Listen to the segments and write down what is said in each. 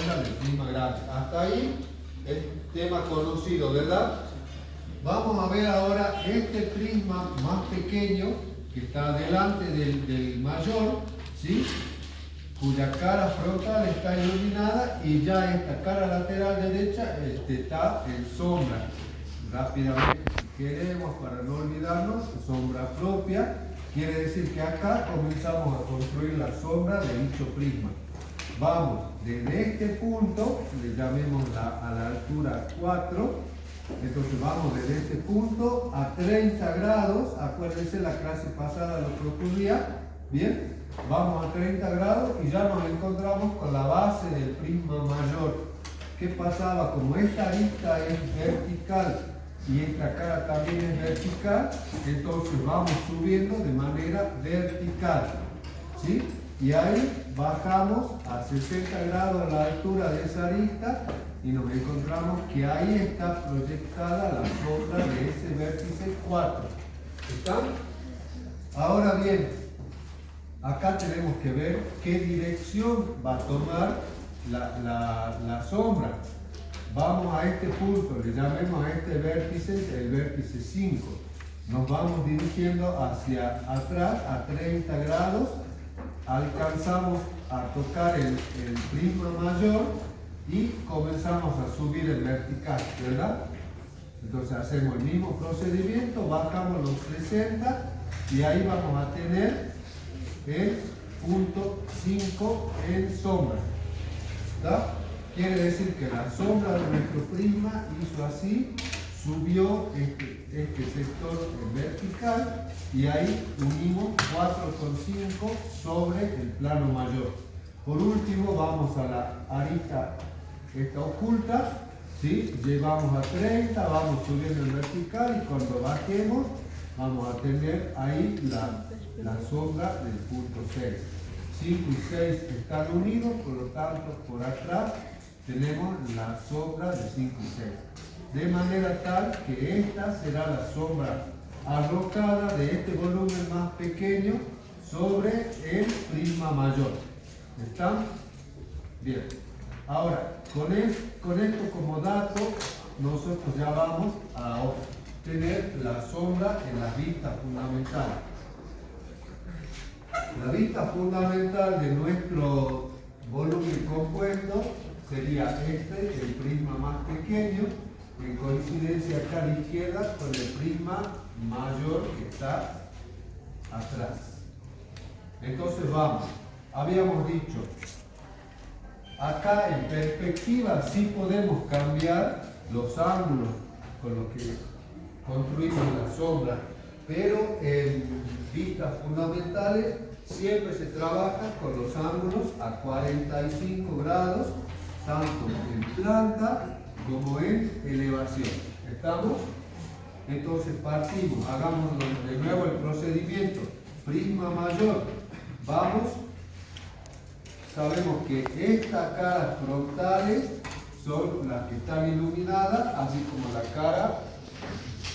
sombra del prisma grande. Hasta ahí el tema conocido, ¿verdad? Vamos a ver ahora este prisma más pequeño que está delante del mayor, ¿sí? Cuya cara frontal está iluminada y ya esta cara lateral derecha está en sombra. Rápidamente, si queremos, para no olvidarnos, sombra propia, quiere decir que acá comenzamos a construir la sombra de dicho prisma. Vamos desde este punto, le llamemos a la altura 4, entonces vamos desde este punto a 30 grados, acuérdense la clase pasada lo que ocurría, bien, vamos a 30 grados y ya nos encontramos con la base del prisma mayor. ¿Qué pasaba? Como esta arista es vertical y esta cara también es vertical, entonces vamos subiendo de manera vertical, ¿sí? Y ahí bajamos a 60 grados a la altura de esa arista y nos encontramos que ahí está proyectada la sombra de ese vértice 4. ¿Está? Ahora bien, acá tenemos que ver qué dirección va a tomar la sombra. Vamos a este punto, le llamemos a este vértice el vértice 5. Nos vamos dirigiendo hacia atrás a 30 grados. Alcanzamos a tocar el prisma mayor y comenzamos a subir el vertical, ¿verdad? Entonces hacemos el mismo procedimiento, bajamos los 60 y ahí vamos a tener el punto 5 en sombra. ¿Está? Quiere decir que la sombra de nuestro prisma hizo así, subió este sector vertical y ahí unimos 4,5 sobre el plano mayor. Por último vamos a la arista esta oculta, ¿sí? Llevamos a 30, vamos subiendo el vertical y cuando bajemos vamos a tener ahí la sombra del punto 6. 5 y 6 están unidos, por lo tanto por atrás tenemos la sombra de 5 y 6. De manera tal que esta será la sombra arrojada de este volumen más pequeño sobre el prisma mayor. ¿Están? Bien. Ahora, con esto como dato, nosotros ya vamos a obtener la sombra en la vista fundamental. La vista fundamental de nuestro volumen compuesto sería el prisma más pequeño, en coincidencia acá a la izquierda con el prisma mayor que está atrás. Entonces vamos, habíamos dicho, acá en perspectiva sí podemos cambiar los ángulos con los que construimos la sombra, pero en vistas fundamentales siempre se trabaja con los ángulos a 45 grados, tanto en planta como en elevación. ¿Estamos? Entonces partimos, hagamos de nuevo el procedimiento. Prisma mayor, vamos, sabemos que estas caras frontales son las que están iluminadas, así como la cara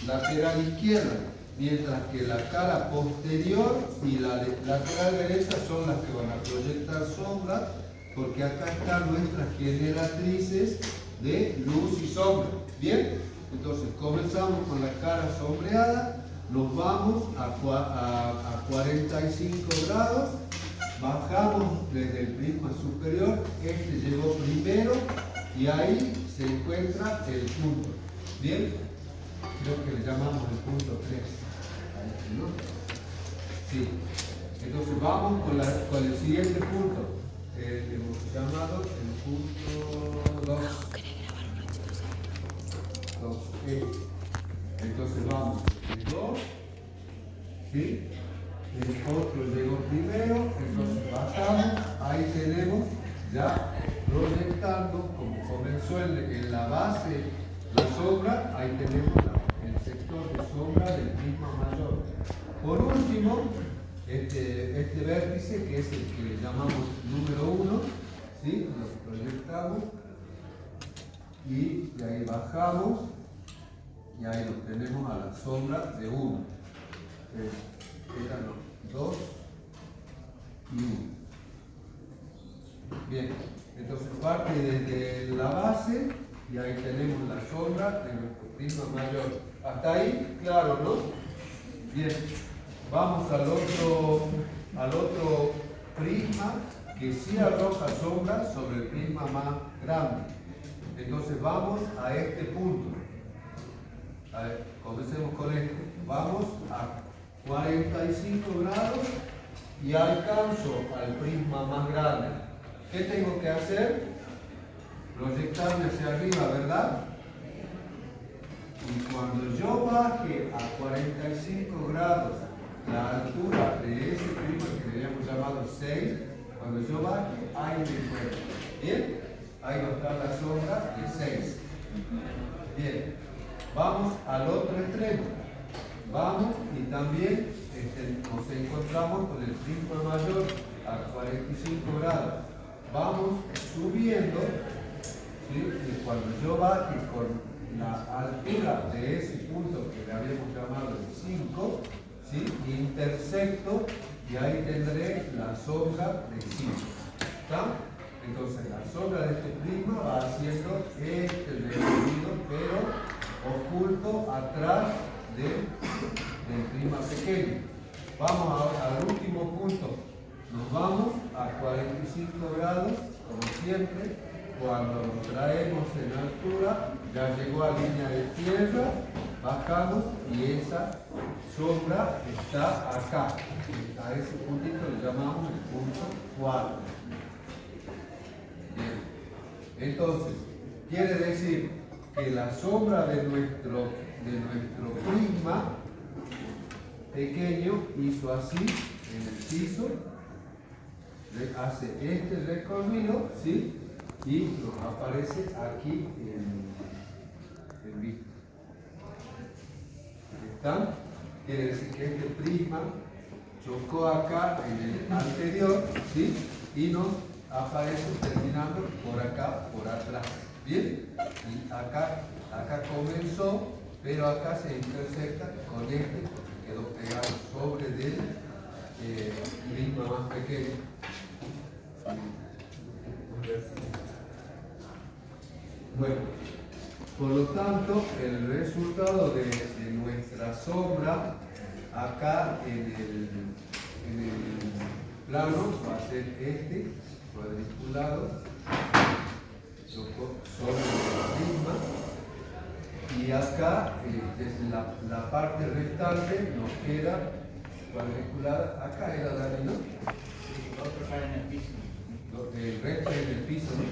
lateral izquierda, mientras que la cara posterior y la lateral derecha son las que van a proyectar sombra, porque acá están nuestras generatrices de luz y sombra. Bien, entonces comenzamos con la cara sombreada, nos vamos a 45 grados, bajamos desde el prisma superior, este llegó primero y ahí se encuentra el punto. Bien, creo que le llamamos el punto 3. ¿No? Sí. Entonces vamos con el siguiente punto. Hemos llamado el punto 2. 2. Entonces vamos el 2. ¿Sí? El otro llegó primero, entonces bajamos. Ahí tenemos ya proyectando, como comenzó en la base la sombra, ahí tenemos el sector de sombra del prisma mayor. Por último, este vértice, que es el que le llamamos número 1, ¿sí? Lo proyectamos y de ahí bajamos y ahí lo tenemos a la sombra de 1. Eran los 2 y 1. Bien, Entonces parte desde la base y ahí tenemos la sombra de nuestro prisma mayor. Hasta ahí, claro, ¿no? Bien, vamos al otro prisma que sí arroja sombra sobre el prisma más grande. Entonces vamos a este punto. A ver, comencemos con este. Vamos a 45 grados y alcanzo al prisma más grande. ¿Qué tengo que hacer? Proyectarme hacia arriba, ¿verdad? Y cuando yo baje a 45 grados la altura de ese prisma que le habíamos llamado 6, cuando yo baje, ahí me encuentro. ¿Bien? Ahí va a estar la sombra de 6. Bien. Vamos al otro extremo. Vamos y también nos encontramos con el prisma mayor a 45 grados. Vamos subiendo, ¿sí? Y cuando yo baje con la altura de ese punto que le habíamos llamado el 5, ¿sí? Intersecto y ahí tendré la sombra de 5. ¿Está? Entonces la sombra de este prisma va haciendo este recorrido, pero oculto atrás del prisma pequeño. Vamos al último punto. Nos vamos a 45 grados, como siempre. Cuando nos traemos en altura, ya llegó a línea de tierra, bajamos y esa sombra está acá. A ese puntito le llamamos el punto 4. Bien. Entonces, quiere decir que la sombra de nuestro prisma pequeño hizo así en el piso, hace este recorrido, ¿sí? Y nos aparece aquí en vista. ¿Están? Quiere decir que este prisma chocó acá en el anterior, ¿sí? Y nos aparece terminando por acá, por atrás. ¿Bien? Y acá comenzó, pero acá se intersecta con este, porque quedó pegado sobre del prisma más pequeño. Bueno, por lo tanto, el resultado de nuestra sombra acá en el plano va a ser este cuadriculado sobre el prisma, y acá desde la parte restante nos queda cuadriculada. Acá era Dani, ¿no? Sí, el otro cae en el piso. El resto en el piso, ¿no?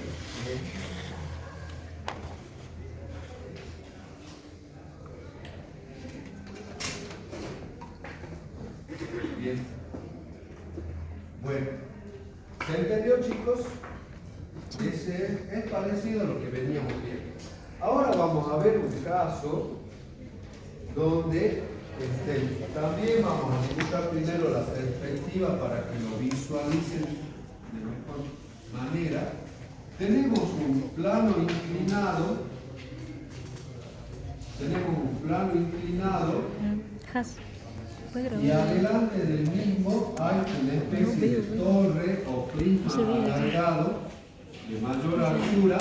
Bien. Bueno, ¿se entendió, chicos? Es parecido a lo que veníamos viendo. Ahora vamos a ver un caso donde también vamos a dibujar primero la perspectiva para que lo visualicen de mejor manera. Tenemos un plano inclinado, y adelante del mismo hay una especie de torre o prisma alargado de mayor altura,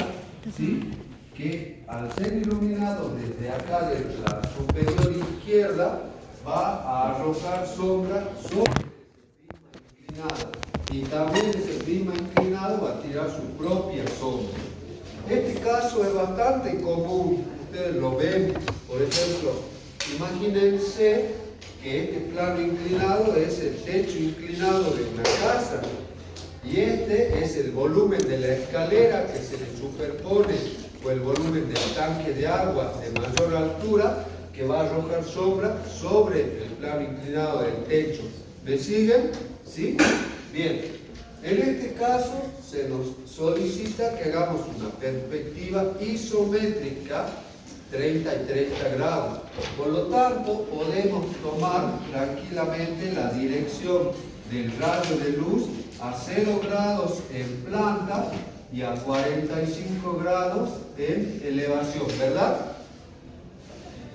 ¿sí? Que al ser iluminado desde acá, de la superior izquierda, va a arrojar sombra sobre ese prisma inclinado. Y también ese prisma inclinado va a tirar su propia sombra. Este caso es bastante común, ustedes lo ven. Por ejemplo, imagínense que este plano inclinado es el techo inclinado de una casa. Y este es el volumen de la escalera que se le superpone, o el volumen del tanque de agua de mayor altura que va a arrojar sombra sobre el plano inclinado del techo. ¿Me siguen? ¿Sí? Bien. En este caso se nos solicita que hagamos una perspectiva isométrica 30 y 30 grados. Por lo tanto, podemos tomar tranquilamente la dirección del rayo de luz a 0 grados en planta y a 45 grados en elevación, ¿verdad?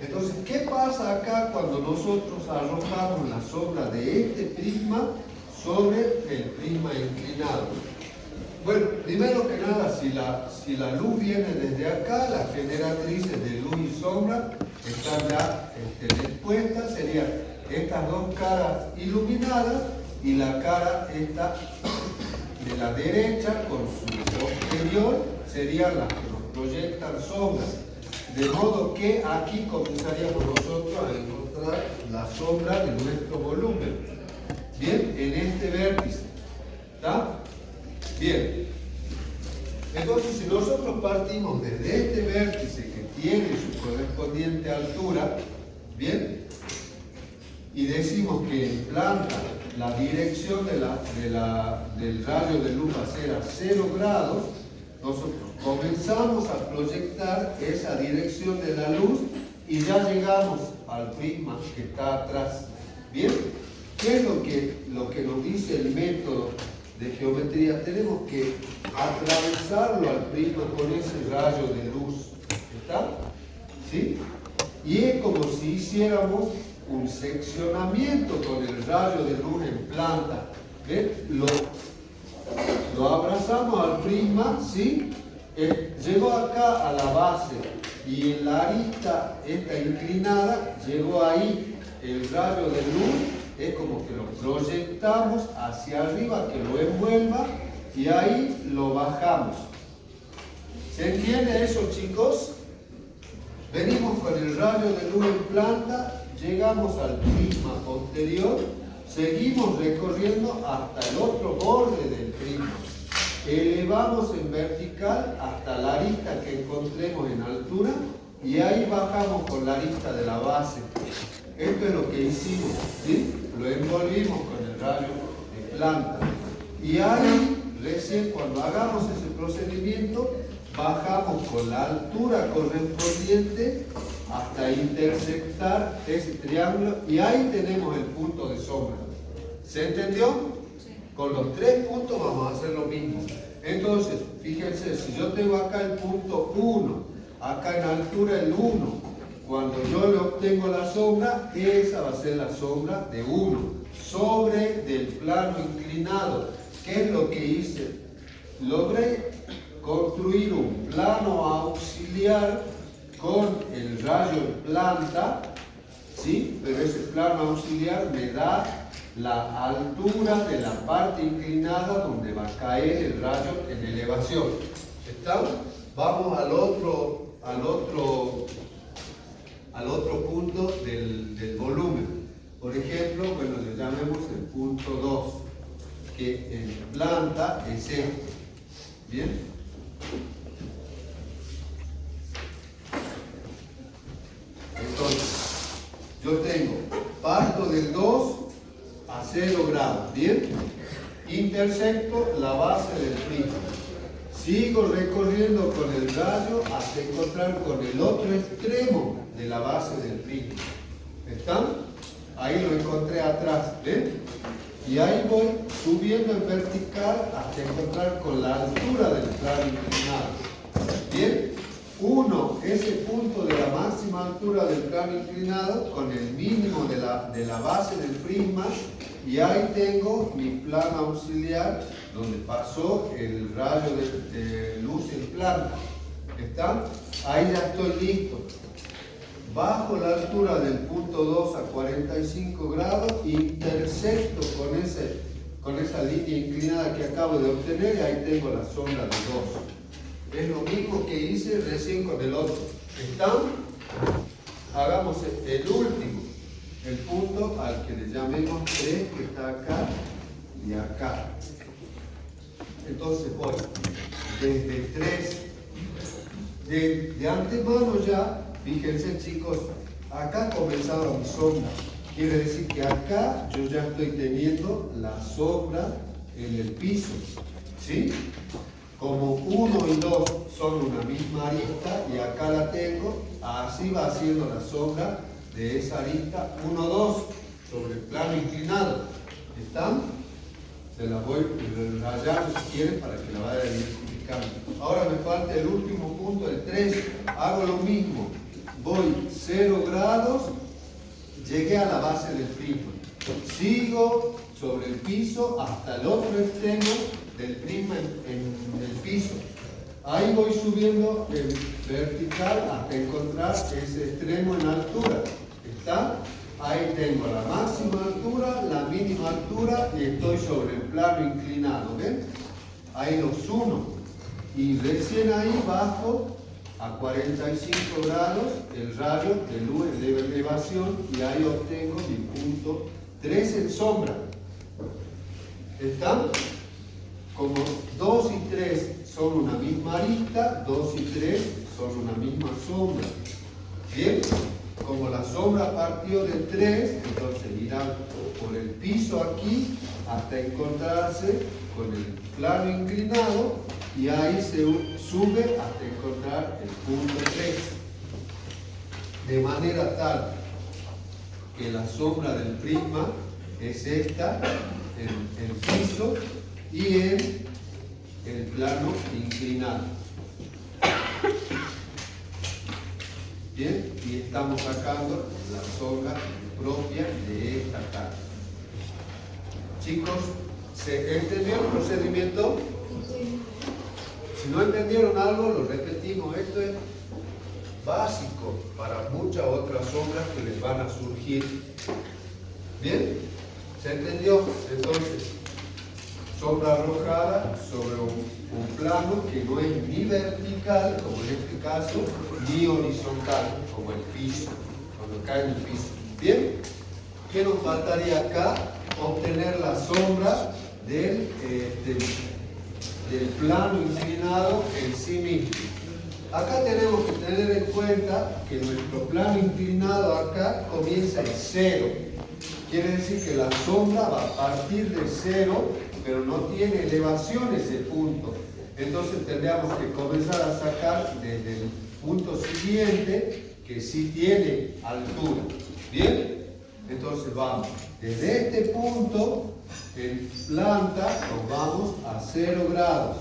Entonces, ¿qué pasa acá cuando nosotros arrojamos la sombra de este prisma sobre el prisma inclinado? Bueno, primero que nada, si la luz viene desde acá, las generatrices de luz y sombra están ya dispuestas, serían estas dos caras iluminadas y la cara esta de la derecha con su posterior serían las que nos proyectan sombras. De modo que aquí comenzaríamos nosotros a encontrar la sombra de nuestro volumen. Bien, en este vértice. ¿Está? Bien. Entonces, si nosotros partimos desde este vértice que tiene su correspondiente altura, bien, y decimos que en planta la dirección del rayo de luz va a ser a 0 grados, nosotros comenzamos a proyectar esa dirección de la luz y ya llegamos al prisma que está atrás. Bien, ¿qué es lo que nos dice el método de geometría? Tenemos que atravesarlo al prisma con ese rayo de luz. ¿Está? ¿Sí? Y es como si hiciéramos un seccionamiento con el rayo de luz en planta. ¿Ven? Lo abrazamos al prisma, ¿sí? Llegó acá a la base y en la arista esta inclinada llegó ahí el rayo de luz. Es como que lo proyectamos hacia arriba, que lo envuelva y ahí lo bajamos. ¿Se entiende eso, chicos? Venimos con el rayo de luz en planta, llegamos al prisma posterior, seguimos recorriendo hasta el otro borde del prisma. Elevamos en vertical hasta la arista que encontremos en altura y ahí bajamos con la arista de la base. Esto es lo que hicimos, ¿sí? Lo envolvimos con el rayo de planta. Y ahí, recién cuando hagamos ese procedimiento, bajamos con la altura correspondiente hasta intersectar ese triángulo y ahí tenemos el punto de sombra. ¿Se entendió? Sí. Con los 3 puntos vamos a hacer lo mismo. Entonces, fíjense, si yo tengo acá el punto 1, acá en altura el 1, cuando yo le obtengo la sombra, esa va a ser la sombra de 1 sobre del plano inclinado. ¿Qué es lo que hice? Logré construir un plano auxiliar con el rayo en planta, ¿sí? Pero ese plano auxiliar me da la altura de la parte inclinada donde va a caer el rayo en elevación. ¿Está? Vamos al otro punto del volumen. Por ejemplo, bueno, le llamemos el punto 2, que en planta es este. ¿Bien? Entonces, yo tengo, parto del 2 a 0 grados, ¿bien? Intersecto la base del prisma. Sigo recorriendo con el rayo hasta encontrar con el otro extremo de la base del prisma. ¿Están? Ahí lo encontré atrás, ¿ven? Y ahí voy subiendo en vertical hasta encontrar con la altura del plano inclinado. ¿Bien? 1, ese punto de la máxima altura del plano inclinado con el mínimo de la base del prisma, y ahí tengo mi plano auxiliar donde pasó el rayo de luz en planta. ¿Están? Ahí ya estoy listo. Bajo la altura del punto 2 a 45 grados, intersecto con esa línea inclinada que acabo de obtener y ahí tengo la sombra de 2. Es lo mismo que hice recién con el otro. ¿Están? Hagamos el último, el punto al que le llamemos 3, que está acá y acá. Entonces voy desde 3, de antemano ya. Fíjense, chicos, acá comenzaba mi sombra. Quiere decir que acá yo ya estoy teniendo la sombra en el piso, ¿sí? Como 1 y 2 son una misma arista y acá la tengo, así va haciendo la sombra de esa arista 1, 2 sobre el plano inclinado. ¿Están? Se la voy rayando si quieren para que la vaya identificando. Ahora me falta el último punto, el 3. Hago lo mismo. Voy 0 grados, llegué a la base del prisma. Sigo sobre el piso hasta el otro extremo del prisma en el piso. Ahí voy subiendo en vertical hasta encontrar ese extremo en altura. ¿Está? Ahí tengo la máxima altura, la mínima altura y estoy sobre el plano inclinado. ¿Ven? Ahí los uno. Y recién ahí bajo a 45 grados el rayo de luz de elevación y ahí obtengo mi punto 3 en sombra. ¿Están? Como 2 y 3 son una misma arista, 2 y 3 son una misma sombra. Bien, como la sombra partió de 3, entonces irán por el piso aquí hasta encontrarse con el plano inclinado y ahí se sube hasta encontrar el punto 3. De manera tal que la sombra del prisma es esta en el piso y en el plano inclinado. Bien, y estamos sacando la sombra propia de esta cara. Chicos, ¿se entendió el procedimiento? Si no entendieron algo, lo repetimos. Esto es básico para muchas otras sombras que les van a surgir. ¿Bien? ¿Se entendió? Entonces, sombra arrojada sobre un plano que no es ni vertical, como en este caso, ni horizontal, como el piso, cuando cae en el piso. ¿Bien? ¿Qué nos faltaría acá? Obtener la sombra del plano inclinado en sí mismo. Acá tenemos que tener en cuenta que nuestro plano inclinado acá comienza en 0. Quiere decir que la sombra va a partir de 0, pero no tiene elevación ese punto. Entonces tendríamos que comenzar a sacar desde el punto siguiente que sí tiene altura. ¿Bien? Entonces vamos desde este punto en planta, nos vamos a 0 grados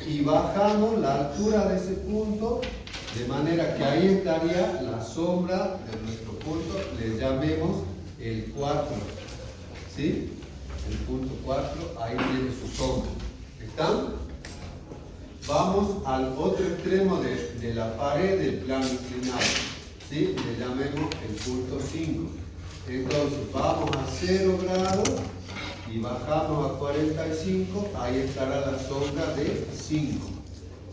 y bajamos la altura de ese punto de manera que ahí estaría la sombra de nuestro punto, le llamemos el 4, ¿sí? El punto 4, ahí tiene su sombra. ¿Están? Vamos al otro extremo de la pared del plano inclinado, ¿sí? Le llamemos el punto 5. Entonces vamos a 0 grados y bajamos a 45, ahí estará la sombra de 5.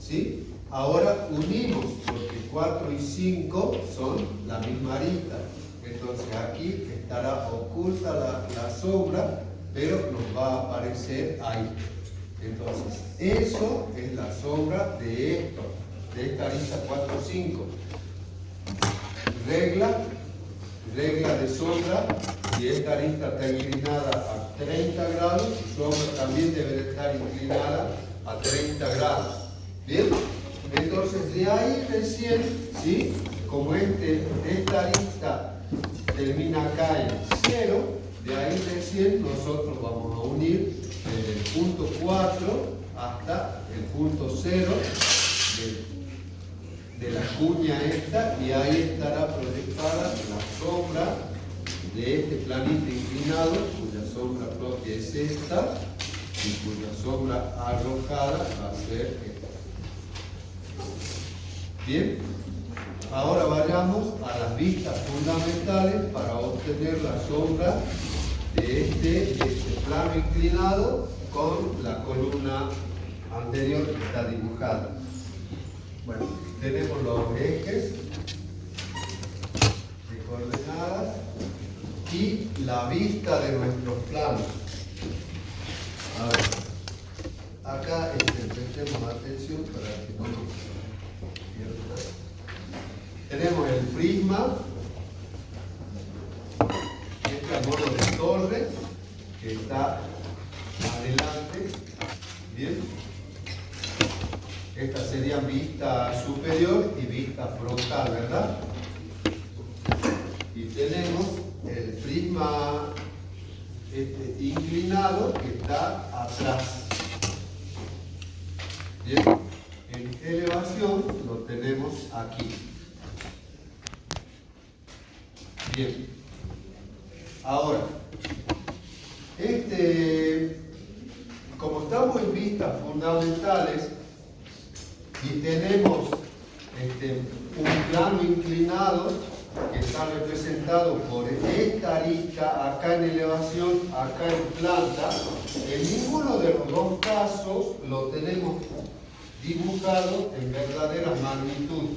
¿Sí? Ahora unimos, porque 4 y 5 son la misma arista. Entonces aquí estará oculta la sombra, pero nos va a aparecer ahí. Entonces, eso es la sombra de esto, de esta arista 4, 5. Regla de sombra, y esta arista está inclinada a 30 grados, su sombra también debe de estar inclinada a 30 grados. ¿Bien? Entonces, de ahí recién, ¿sí? Como esta arista termina acá en 0, de ahí recién nosotros vamos a unir desde el punto 4 hasta el punto 0 de la cuña esta, y ahí estará proyectada la sombra de este planito inclinado, cuya sombra propia es esta, y cuya sombra arrojada va a ser esta. Bien, ahora vayamos a las vistas fundamentales para obtener la sombra de este plano inclinado con la columna anterior que está dibujada. Bueno, tenemos los ejes de coordenadas y la vista de nuestros planos. A ver, acá prestemos atención para que no nos pierdan. Tenemos el prisma, este modo de torre que está adelante. Bien. Esta sería vista superior y vista frontal, ¿verdad? Y tenemos el prisma inclinado que está atrás. Bien. En elevación lo tenemos aquí. Bien. Ahora, como estaba estamos en vistas fundamentales y tenemos un plano inclinado que está representado por esta arista acá en elevación, acá en planta, en ninguno de los dos casos lo tenemos dibujado en verdadera magnitud.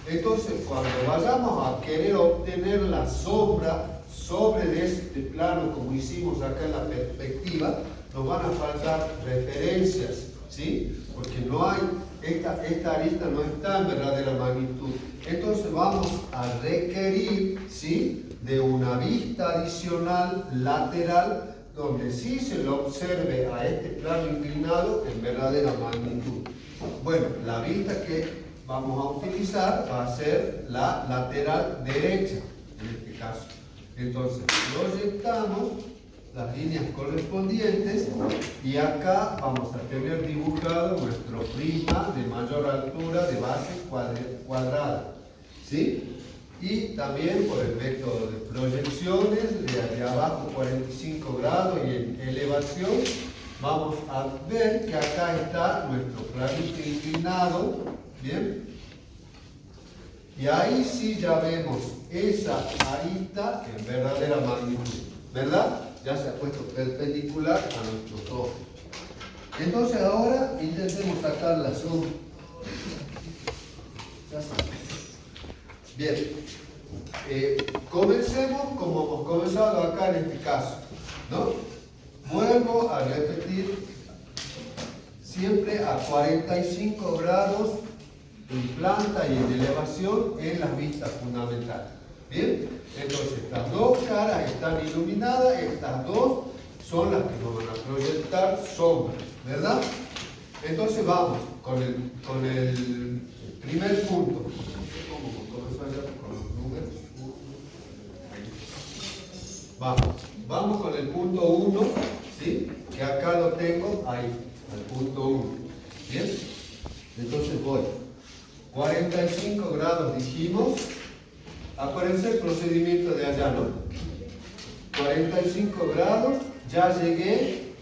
Entonces, cuando vayamos a querer obtener la sombra sobre de este plano, como hicimos acá en la perspectiva, nos van a faltar referencias, ¿sí? Porque no hay, esta arista no está en verdadera magnitud. Entonces vamos a requerir, ¿sí?, de una vista adicional lateral donde sí se lo observe a este plano inclinado en verdadera magnitud. Bueno, la vista que vamos a utilizar va a ser la lateral derecha, en este caso. Entonces, proyectamos las líneas correspondientes y acá vamos a tener dibujado nuestro prisma de mayor altura de base cuadrada, ¿sí? Y también por el método de proyecciones de abajo 45 grados y en elevación vamos a ver que acá está nuestro planito inclinado, ¿bien? Y ahí sí ya vemos esa arista en verdadera magnitud, ¿verdad? Ya se ha puesto perpendicular a nuestros ojos. Entonces ahora intentemos sacar la sombra. Bien, comencemos como hemos comenzado acá en este caso, ¿no? Vuelvo a repetir, siempre a 45 grados en planta y en elevación en las vistas fundamentales. Bien, entonces estas dos caras están iluminadas, estas dos son las que nos van a proyectar sombras, ¿verdad? Entonces vamos con el primer punto. Vamos con el punto 1, ¿sí? Que acá lo tengo ahí, al punto 1. Bien, entonces voy 45 grados dijimos. Acuérdense el procedimiento de allá, ¿no? 45 grados, ya llegué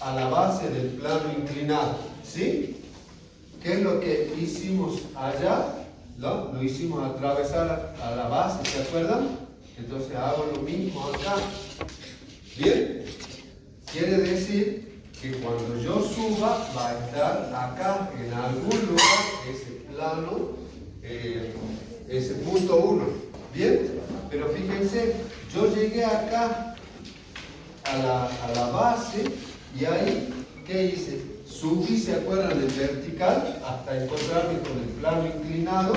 a la base del plano inclinado, ¿sí? ¿Qué es lo que hicimos allá? ¿No? Lo hicimos atravesar a la base, ¿se acuerdan? Entonces hago lo mismo acá. ¿Bien? Quiere decir que cuando yo suba va a estar acá en algún lugar ese plano, ese punto 1. Bien, pero fíjense, yo llegué acá a la base y ahí, ¿qué hice? Subí, ¿se acuerdan? En vertical hasta encontrarme con el plano inclinado.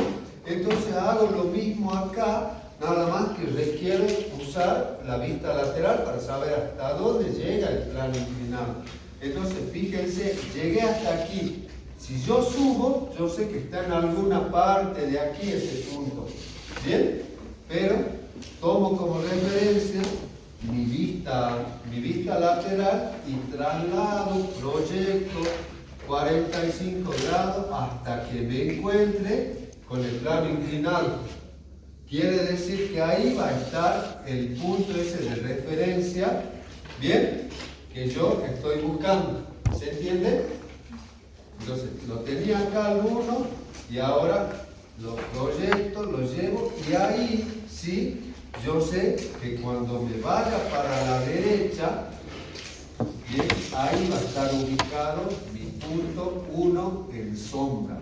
Entonces hago lo mismo acá, nada más que requiero usar la vista lateral para saber hasta dónde llega el plano inclinado. Entonces, fíjense, llegué hasta aquí. Si yo subo, yo sé que está en alguna parte de aquí ese punto. ¿Bien? Pero tomo como referencia mi vista lateral y traslado, proyecto 45 grados hasta que me encuentre con el plano inclinado. Quiere decir que ahí va a estar el punto ese de referencia, ¿bien? Que yo estoy buscando. ¿Se entiende? Entonces, lo tenía acá al 1 y ahora lo proyecto, lo llevo y ahí sí, yo sé que cuando me vaya para la derecha, bien, ahí va a estar ubicado mi punto 1 en sombra.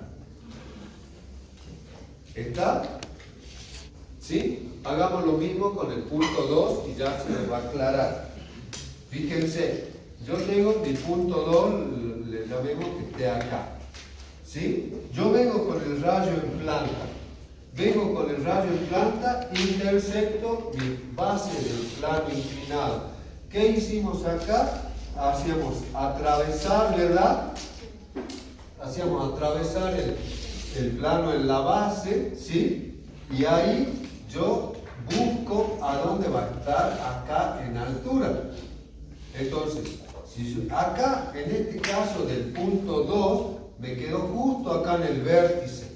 ¿Está? ¿Sí? Hagamos lo mismo con el punto 2 y ya se me va a aclarar. Fíjense, yo tengo mi punto 2, le llamemos que esté acá. ¿Sí? Yo vengo con el rayo en planta. Vengo con el rayo en planta, intersecto mi base del plano inclinado. ¿Qué hicimos acá? Hacíamos atravesar, ¿verdad? Hacíamos atravesar el plano en la base, ¿sí? Y ahí yo busco a dónde va a estar acá en altura. Entonces, si yo, acá, en este caso del punto 2, me quedo justo acá en el vértice.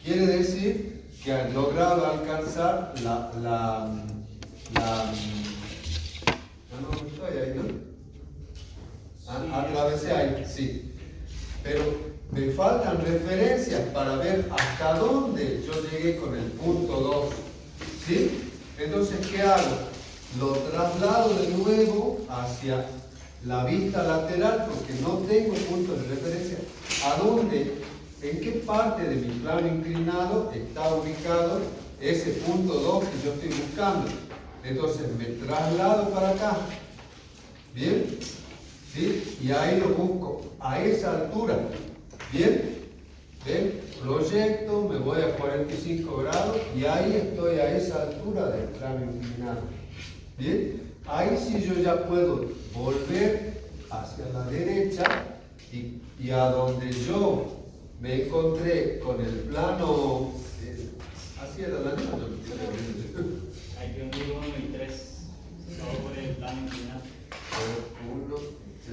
Quiere decir que han logrado alcanzar no estoy ahí, ¿no? Atravesé ahí, sí. Pero me faltan referencias para ver hasta dónde yo llegué con el punto 2. ¿Sí? Entonces, ¿qué hago? Lo traslado de nuevo hacia la vista lateral porque no tengo puntos de referencia. ¿A dónde? ¿En qué parte de mi plano inclinado está ubicado ese punto 2 que yo estoy buscando? Entonces me traslado para acá. ¿Bien? ¿Sí? Y ahí lo busco a esa altura. ¿Bien? ¿Ven? Proyecto, me voy a 45 grados y ahí estoy a esa altura del plano inclinado. ¿Bien? Ahí sí yo ya puedo volver hacia la derecha y a donde yo me encontré con el plano, así era la misma. Hay que unir 1 y 3 sobre el plano inclinado. 1,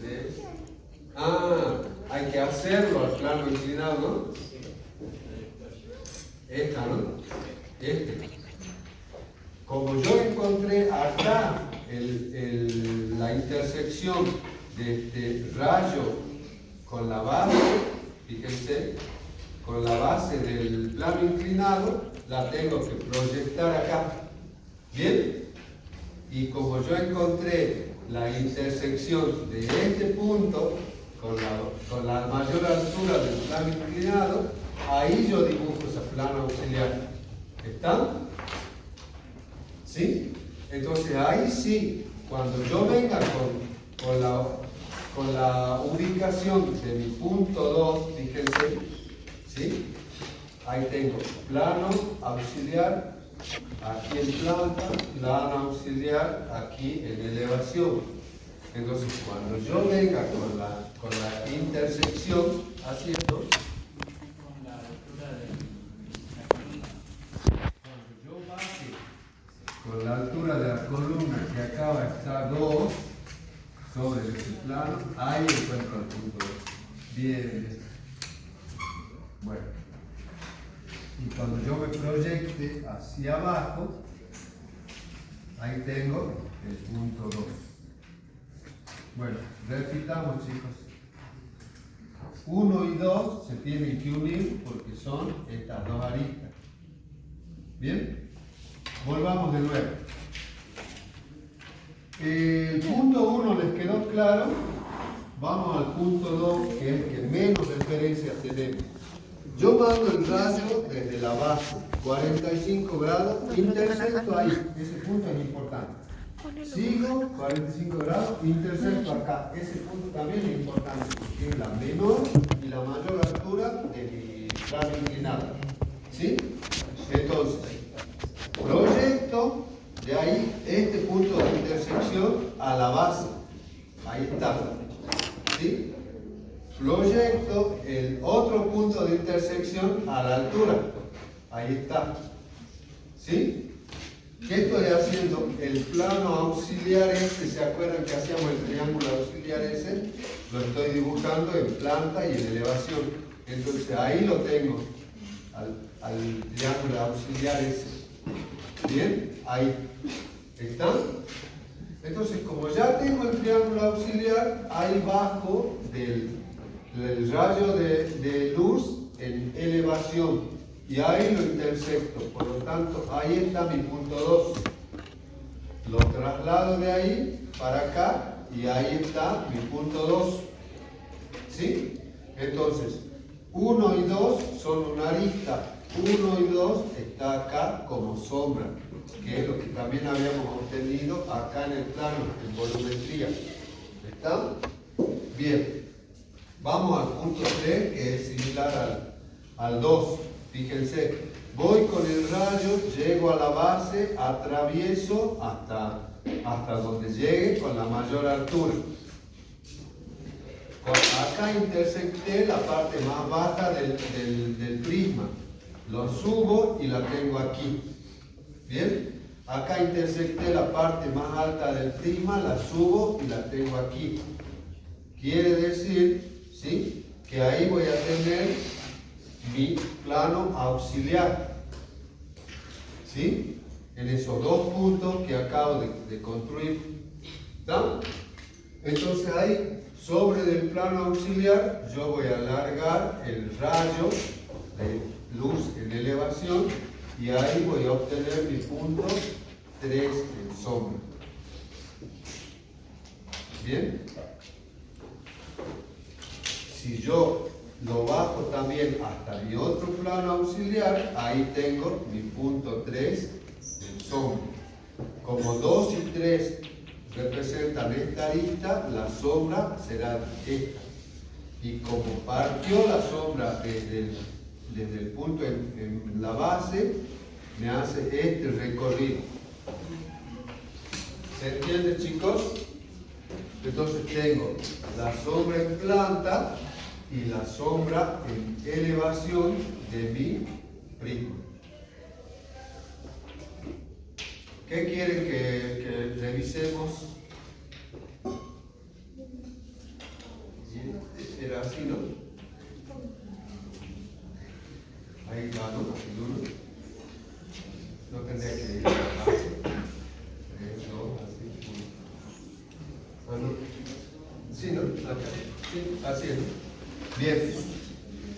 3. Hay que hacerlo al plano inclinado, ¿no? Esta, ¿no? Este. Como yo encontré acá la intersección de este rayo con la base, fíjense, con la base del plano inclinado, la tengo que proyectar acá. ¿Bien? Y como yo encontré la intersección de este punto con la mayor altura del plano inclinado, ahí yo dibujo ese plano auxiliar. ¿Están? ¿Sí? Entonces ahí sí, cuando yo venga con la ubicación de mi punto 2, fíjense, ¿sí? Ahí tengo plano auxiliar, aquí en planta, plano auxiliar, aquí en elevación. Entonces cuando yo venga con la intersección, haciendo, Con la altura de la columna. cuando yo baje con la altura de la columna que acaba está 2 sobre ese plano, ahí encuentro el punto 2. Bien. Bueno. Y cuando yo me proyecte hacia abajo, ahí tengo el punto 2. Bueno, repitamos, chicos. 1 y 2 se tienen que unir porque son estas dos aristas. ¿Bien? Volvamos de nuevo. El punto 1 les quedó claro. Vamos al punto 2, que es el que menos referencias tenemos. Yo mando el rayo desde la base, 45 grados, intersecto ahí. Ese punto es importante. Sigo 45 grados, intersecto acá. Ese punto también es importante, porque es la menor y la mayor altura de mi plano inclinado. ¿Sí? Entonces, proyecto de ahí este punto de intersección a la base. Ahí está. ¿Sí? Proyecto el otro punto de intersección a la altura. Ahí está. ¿Sí? ¿Qué estoy haciendo? El plano auxiliar ese, ¿se acuerdan que hacíamos el triángulo auxiliar ese? Lo estoy dibujando en planta y en elevación. Entonces ahí lo tengo, al triángulo auxiliar ese. ¿Bien? Ahí. ¿Están? Entonces, como ya tengo el triángulo auxiliar, ahí bajo del rayo de luz en elevación. Y ahí lo intersecto. Por lo tanto, ahí está mi punto 2. Lo traslado de ahí para acá y ahí está mi punto 2. ¿Sí? Entonces, 1 y 2 son una arista. 1 y 2 está acá como sombra, que es lo que también habíamos obtenido acá en el plano, en volumetría. ¿Está? Bien. Vamos al punto 3, que es similar al 2. Fíjense, voy con el rayo, llego a la base, atravieso hasta donde llegue con la mayor altura. Acá intersecté la parte más baja del prisma. Lo subo y la tengo aquí. ¿Bien? Acá intersecté la parte más alta del prisma, la subo y la tengo aquí. Quiere decir, ¿sí?, que ahí voy a tener mi plano auxiliar. ¿Sí? En esos dos puntos que acabo de construir. ¿Está? Entonces ahí Sobre del plano auxiliar yo voy a alargar el rayo de luz en elevación y ahí voy a obtener mi punto 3 en sombra. ¿Bien? Si yo lo bajo también hasta mi otro plano auxiliar, ahí tengo mi punto 3 en sombra. Como 2 y 3 representan esta arista, la sombra será esta. Y como partió la sombra desde el punto en la base, me hace este recorrido. ¿Se entiende, chicos? Entonces tengo la sombra en planta y la sombra en elevación de mi prisma. ¿Qué quieren que revisemos? Era así, ¿no? Ahí va, ¿no? No tendría que ir así. Eso, así. Ah, no. Sí, ¿no? Acá. Sí, así es, ¿no? Bien.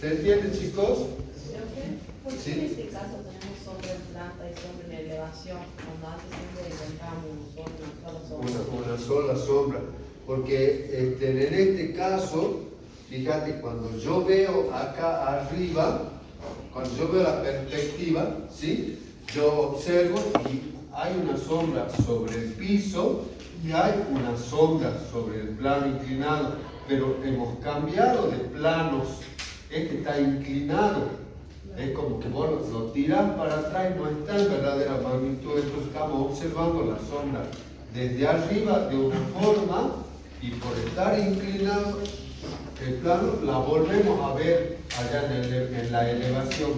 ¿Se entiende, chicos? ¿Por qué en este caso tenemos sombra en planta y sombra en elevación? Cuando antes siempre encontramos una sola sombra. Porque en este caso, fíjate, cuando yo veo acá arriba, cuando yo veo la perspectiva, ¿sí? Yo observo y hay una sombra sobre el piso y hay una sombra sobre el plano inclinado, pero hemos cambiado de planos. Este está inclinado. Es como que vos lo tirás para atrás y no está en verdadera magnitud. Entonces estamos observando la sombra desde arriba de una forma y por estar inclinado el plano la volvemos a ver allá en la elevación. Y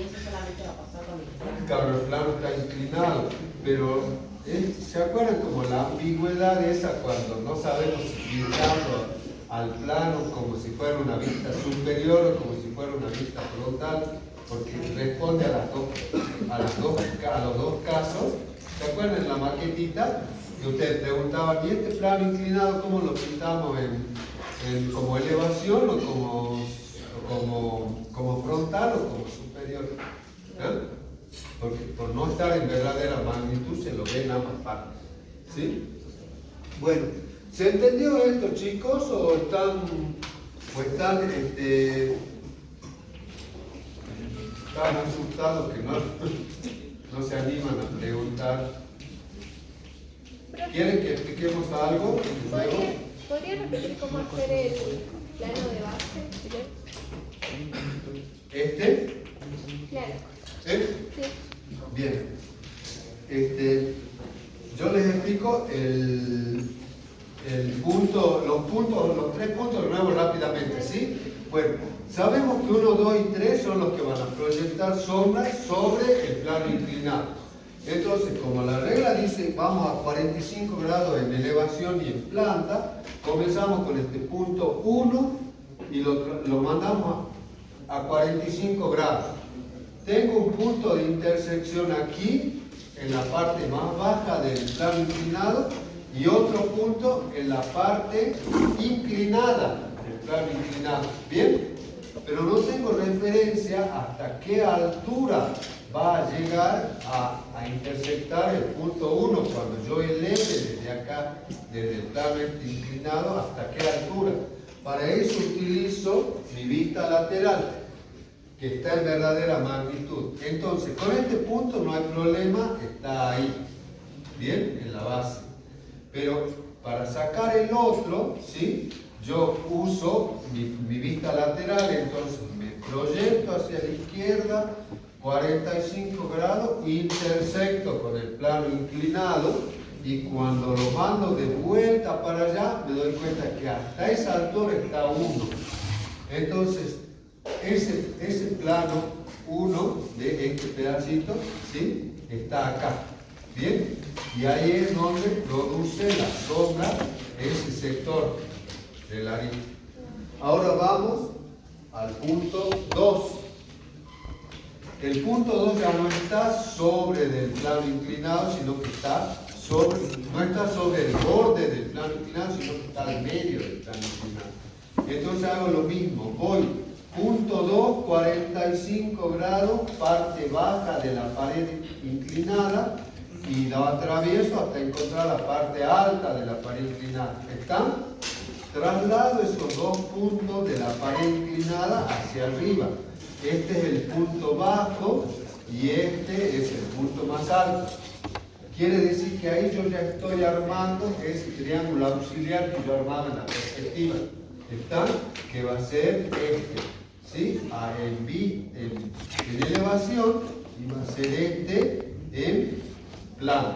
eso solamente va a pasar con el plano. Claro, el plano está inclinado, pero ¿se acuerdan como la ambigüedad esa cuando no sabemos si mirando al plano como si fuera una vista superior o como si fuera una vista frontal? Porque responde a los dos casos. ¿Se acuerdan en la maquetita que ustedes preguntaban, ¿y este plano inclinado cómo lo pintamos? ¿Como elevación o como frontal o como superior? ¿Eh? Porque por no estar en verdadera magnitud se lo ve en ambas partes. ¿Sí? Bueno, ¿se entendió esto, chicos? ¿O están tan asustados que no se animan a preguntar? ¿Quieren que expliquemos algo? ¿Podría repetir cómo hacer el plano de base? ¿Este? Claro. ¿Eh? Sí. Bien. Yo les explico los 3 puntos de nuevo rápidamente, ¿sí? Bueno, sabemos que 1, 2 y 3 son los que van a proyectar sombras sobre el plano inclinado. Entonces, como la regla dice, vamos a 45 grados en elevación y en planta, comenzamos con este punto 1 y lo mandamos a 45 grados. Tengo un punto de intersección aquí, en la parte más baja del plano inclinado, y otro punto en la parte inclinada del plano inclinado. ¿Bien? Pero no tengo referencia hasta qué altura va a llegar a intersectar el punto 1 cuando yo eleve desde acá, desde el plano inclinado, hasta qué altura. Para eso utilizo mi vista lateral, que está en verdadera magnitud. Entonces, con este punto no hay problema, está ahí, bien, en la base. Pero para sacar el otro, ¿sí? Yo uso mi vista lateral, entonces me proyecto hacia la izquierda, 45 grados, intersecto con el plano inclinado y cuando lo mando de vuelta para allá me doy cuenta que hasta esa altura está 1. Entonces, ese plano 1 de este pedacito, ¿sí? Está acá. ¿Bien? Y ahí es donde produce la sombra ese sector del arista. Ahora vamos al punto 2. El punto 2 ya no está sobre del plano inclinado, sino que está no está sobre el borde del plano inclinado, sino que está al medio del plano inclinado. Entonces hago lo mismo, voy punto 2, 45 grados, parte baja de la pared inclinada, y lo atravieso hasta encontrar la parte alta de la pared inclinada. ¿Están? Traslado esos dos puntos de la pared inclinada hacia arriba. Este es el punto bajo y este es el punto más alto. Quiere decir que ahí yo ya estoy armando ese triángulo auxiliar que yo armaba en la perspectiva. ¿Están? Que va a ser este, ¿sí? En elevación, y va a ser este en plano.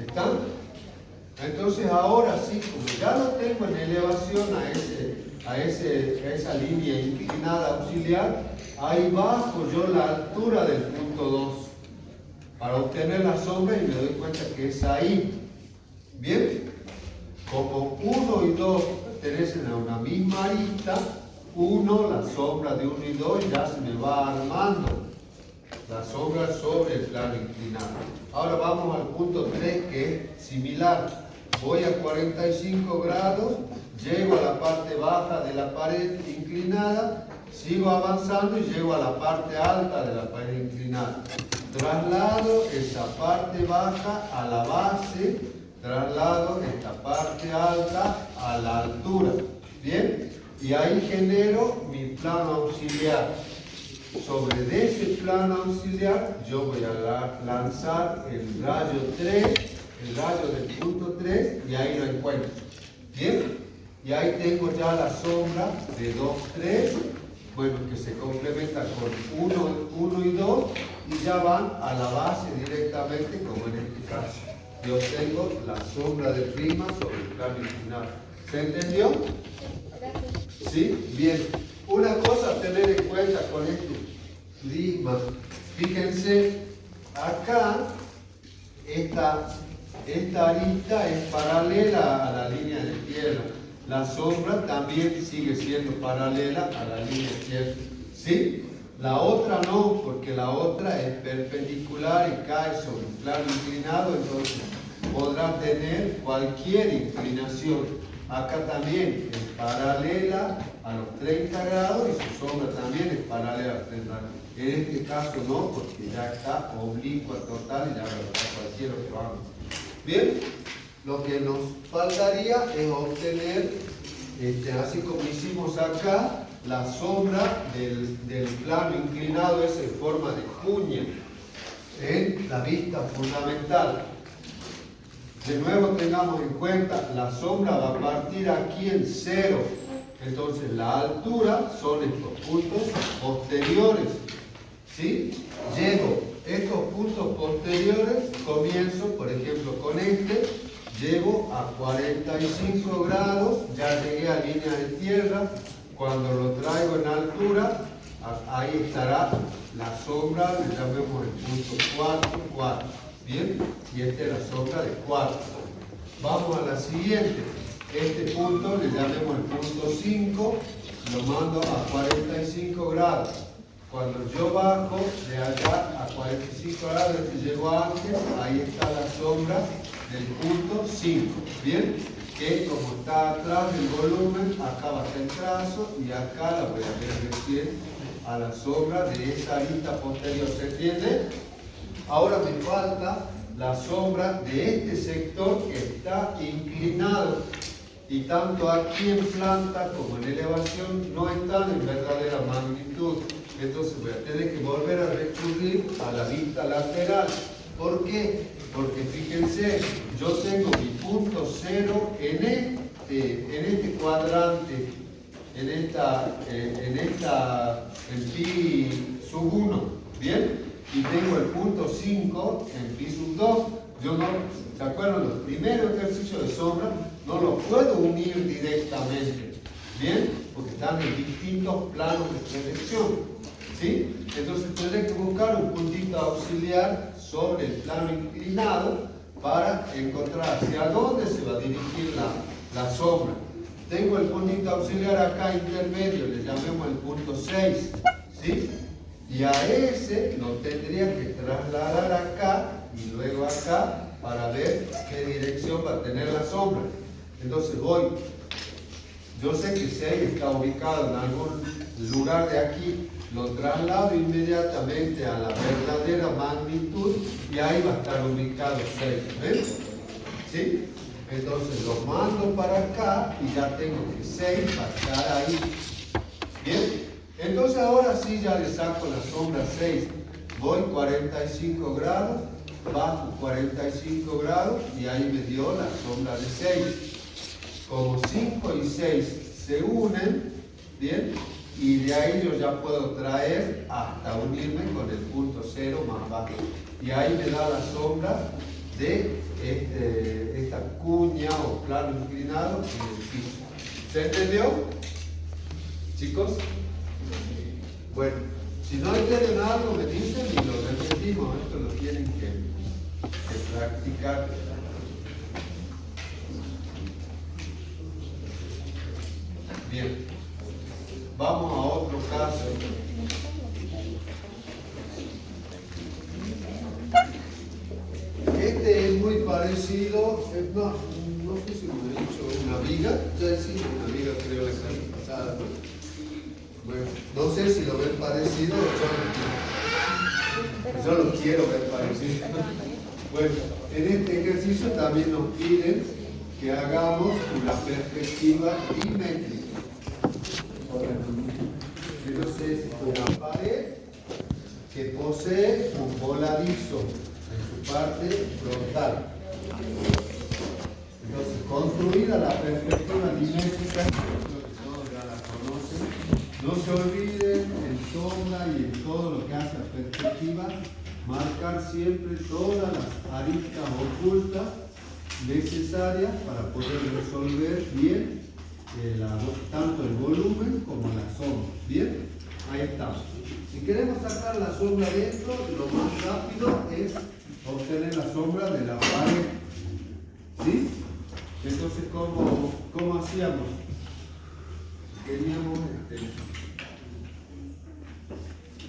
¿Están? Entonces ahora sí, como ya lo tengo en elevación a esa línea inclinada auxiliar, ahí bajo yo la altura del punto 2 para obtener la sombra, y me doy cuenta que es ahí. Bien, como 1 y 2 pertenecen a una misma arista, 1, la sombra de 1 y 2 ya se me va armando la sombra sobre el plano inclinado. Ahora vamos al punto 3, que es similar. Voy a 45 grados, llego a la parte baja de la pared inclinada, sigo avanzando y llego a la parte alta de la pared inclinada. Traslado esa parte baja a la base, traslado esta parte alta a la altura. ¿Bien? Y ahí genero mi plano auxiliar. Sobre ese plano auxiliar yo voy a lanzar el rayo 3, el rayo del punto 3, y ahí lo encuentro. ¿Bien? Y ahí tengo ya la sombra de 2, 3, bueno, que se complementa con 1 y 2, y ya van a la base directamente, como en este caso. Y obtengo la sombra de prisma sobre el plano inclinado. ¿Se entendió? Gracias. ¿Sí? Bien. Una cosa a tener en cuenta con este prisma. Fíjense, acá esta arista es paralela a la línea de tierra. La sombra también sigue siendo paralela a la línea de tierra. ¿Sí? La otra no, porque la otra es perpendicular y cae sobre un plano inclinado, entonces podrá tener cualquier inclinación. Acá también es paralela a los 30 grados y su sombra también es paralela a los 30 grados. En este caso no, porque ya está oblicua total y ya lo está cualquier otro ángulo. Bien, lo que nos faltaría es obtener, así como hicimos acá, la sombra del plano inclinado es en forma de cuña en la vista fundamental. De nuevo tengamos en cuenta, la sombra va a partir aquí en 0. Entonces la altura son estos puntos posteriores. ¿Sí? Llego estos puntos posteriores, comienzo por ejemplo con este, llego a 45 grados, ya llegué a línea de tierra. Cuando lo traigo en altura, ahí estará la sombra, le llamemos el punto 4, 4. Bien, y esta es la sombra de 4. Vamos a la siguiente. Este punto le llamemos el punto 5, lo mando a 45 grados. Cuando yo bajo de allá a 45 grados, llego antes, ahí está la sombra del punto 5. Bien, que como está atrás del volumen, acá va a estar el trazo y acá la voy a ver recién a la sombra de esa arista posterior. ¿Se entiende? Ahora me falta la sombra de este sector que está inclinado, y tanto aquí en planta como en elevación no están en verdadera magnitud. Entonces voy a tener que volver a recurrir a la vista lateral. ¿Por qué? Porque fíjense, yo tengo mi punto 0 en este cuadrante, en pi sub 1, ¿bien? Y tengo el punto 5 en pi sub 2. Yo no, ¿se acuerdan? Los primeros ejercicios de sombra no los puedo unir directamente, ¿bien? Porque están en distintos planos de proyección, ¿sí? Entonces tendré que buscar un puntito auxiliar sobre el plano inclinado para encontrar hacia dónde se va a dirigir la sombra. Tengo el puntito auxiliar acá intermedio, le llamemos el punto 6, ¿sí? Y a ese lo tendría que trasladar acá y luego acá para ver qué dirección va a tener la sombra. Entonces voy, yo sé que 6 está ubicado en algún lugar de aquí, lo traslado inmediatamente a la verdadera magnitud y ahí va a estar ubicado 6. ¿Ven? ¿Sí? Entonces lo mando para acá y ya tengo que 6 va a estar ahí. Bien, entonces ahora sí ya le saco la sombra 6. Voy 45 grados, bajo 45 grados y ahí me dio la sombra de 6. Como 5 y 6 se unen, bien, y de ahí yo ya puedo traer hasta unirme con el punto 0 más bajo. Y ahí me da la sombra de esta cuña o plano inclinado en el piso. ¿Se entendió, chicos? Bueno, si no entienden algo me dicen y lo repetimos. Esto lo tienen que practicar. Bien, vamos a otro caso. Este es muy parecido, no sé si me he dicho una viga, ya hicimos una viga creo la semana pasada, ¿no? Bueno, no sé si lo ven parecido, yo lo quiero ver parecido. Bueno, en este ejercicio también nos piden que hagamos una perspectiva dimétrica. Entonces, una pared que posee un voladizo en su parte frontal. Entonces, construida la perspectiva dimétrica, creo que todos ya la conocen. No se olviden en sombra y en todo lo que hace a perspectiva, marcar siempre todas las aristas ocultas necesarias para poder resolver bien tanto el volumen como la sombra. Bien, ahí estamos. Si queremos sacar la sombra dentro, lo más rápido es obtener la sombra de la pared. ¿Sí? Entonces, ¿cómo hacíamos?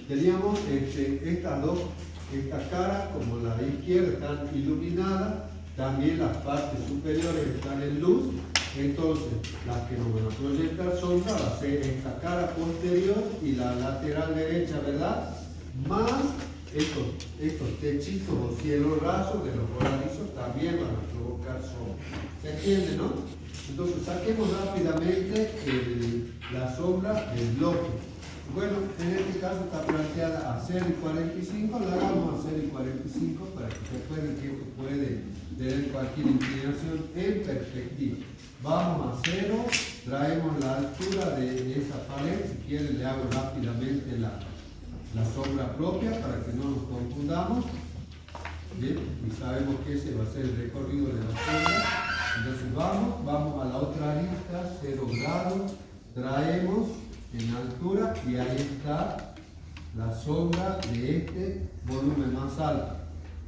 Teníamos estas caras, como la de izquierda, están iluminadas, también las partes superiores están en luz. Entonces, las que nos van a proyectar sombra va a ser esta cara posterior y la lateral derecha, ¿verdad? Más estos techitos o cielos rasos de los voladizos también van a provocar sombra. ¿Se entiende, no? Entonces, saquemos rápidamente la sombra del bloque. Bueno, en este caso está planteada a 0,45, la hagamos a 0,45 para que recuerden que esto puede tener cualquier inclinación en perspectiva. Vamos a 0, traemos la altura de esa pared, si quieren le hago rápidamente la sombra propia para que no nos confundamos. Bien, y sabemos que ese va a ser el recorrido de la sombra. Entonces vamos a la otra arista, 0 grados, traemos en altura y ahí está la sombra de este volumen más alto.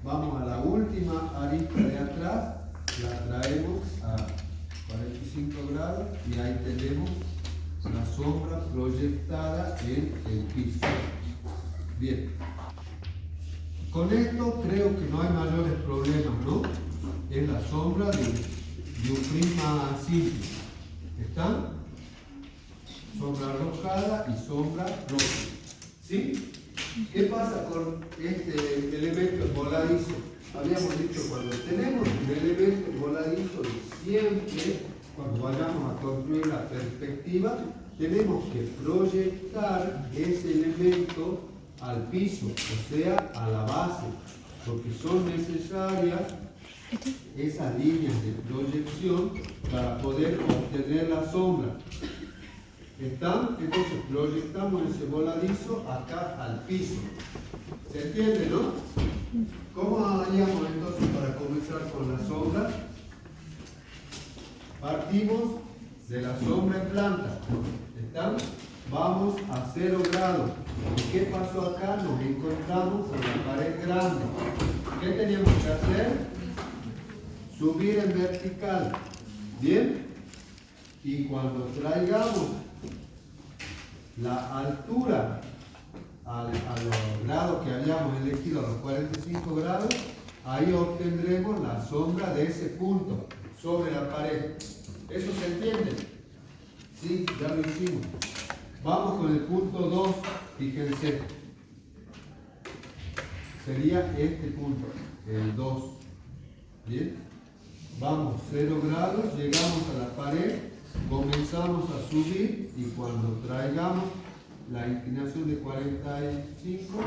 Vamos a la última arista de atrás, la traemos a 45 grados y ahí tenemos la sombra proyectada en el piso. Bien, con esto creo que no hay mayores problemas, ¿no? Es la sombra de un prisma simple. ¿Están? Sombra arrojada y sombra roja. ¿Sí? ¿Qué pasa con este elemento voladizo? Habíamos dicho, cuando tenemos un elemento voladizo, siempre, cuando vayamos a construir la perspectiva, tenemos que proyectar ese elemento al piso, o sea, a la base, porque son necesarias esas líneas de proyección para poder obtener la sombra. ¿Están? Entonces proyectamos ese voladizo acá al piso. ¿Se entiende, no? ¿Cómo haríamos entonces para comenzar con la sombra? Partimos de la sombra en planta. ¿Están? Vamos a 0 grados. ¿Y qué pasó acá? Nos encontramos con la pared grande. ¿Qué teníamos que hacer? Subir en vertical. ¿Bien? Y cuando traigamos la altura a los grados que habíamos elegido, a los 45 grados, ahí obtendremos la sombra de ese punto sobre la pared. ¿Eso se entiende? Sí, ya lo hicimos. Vamos con el punto 2, fíjense. Sería este punto, el 2. Bien. Vamos 0 grados, llegamos a la pared, comenzamos a subir y cuando traigamos la inclinación de 45,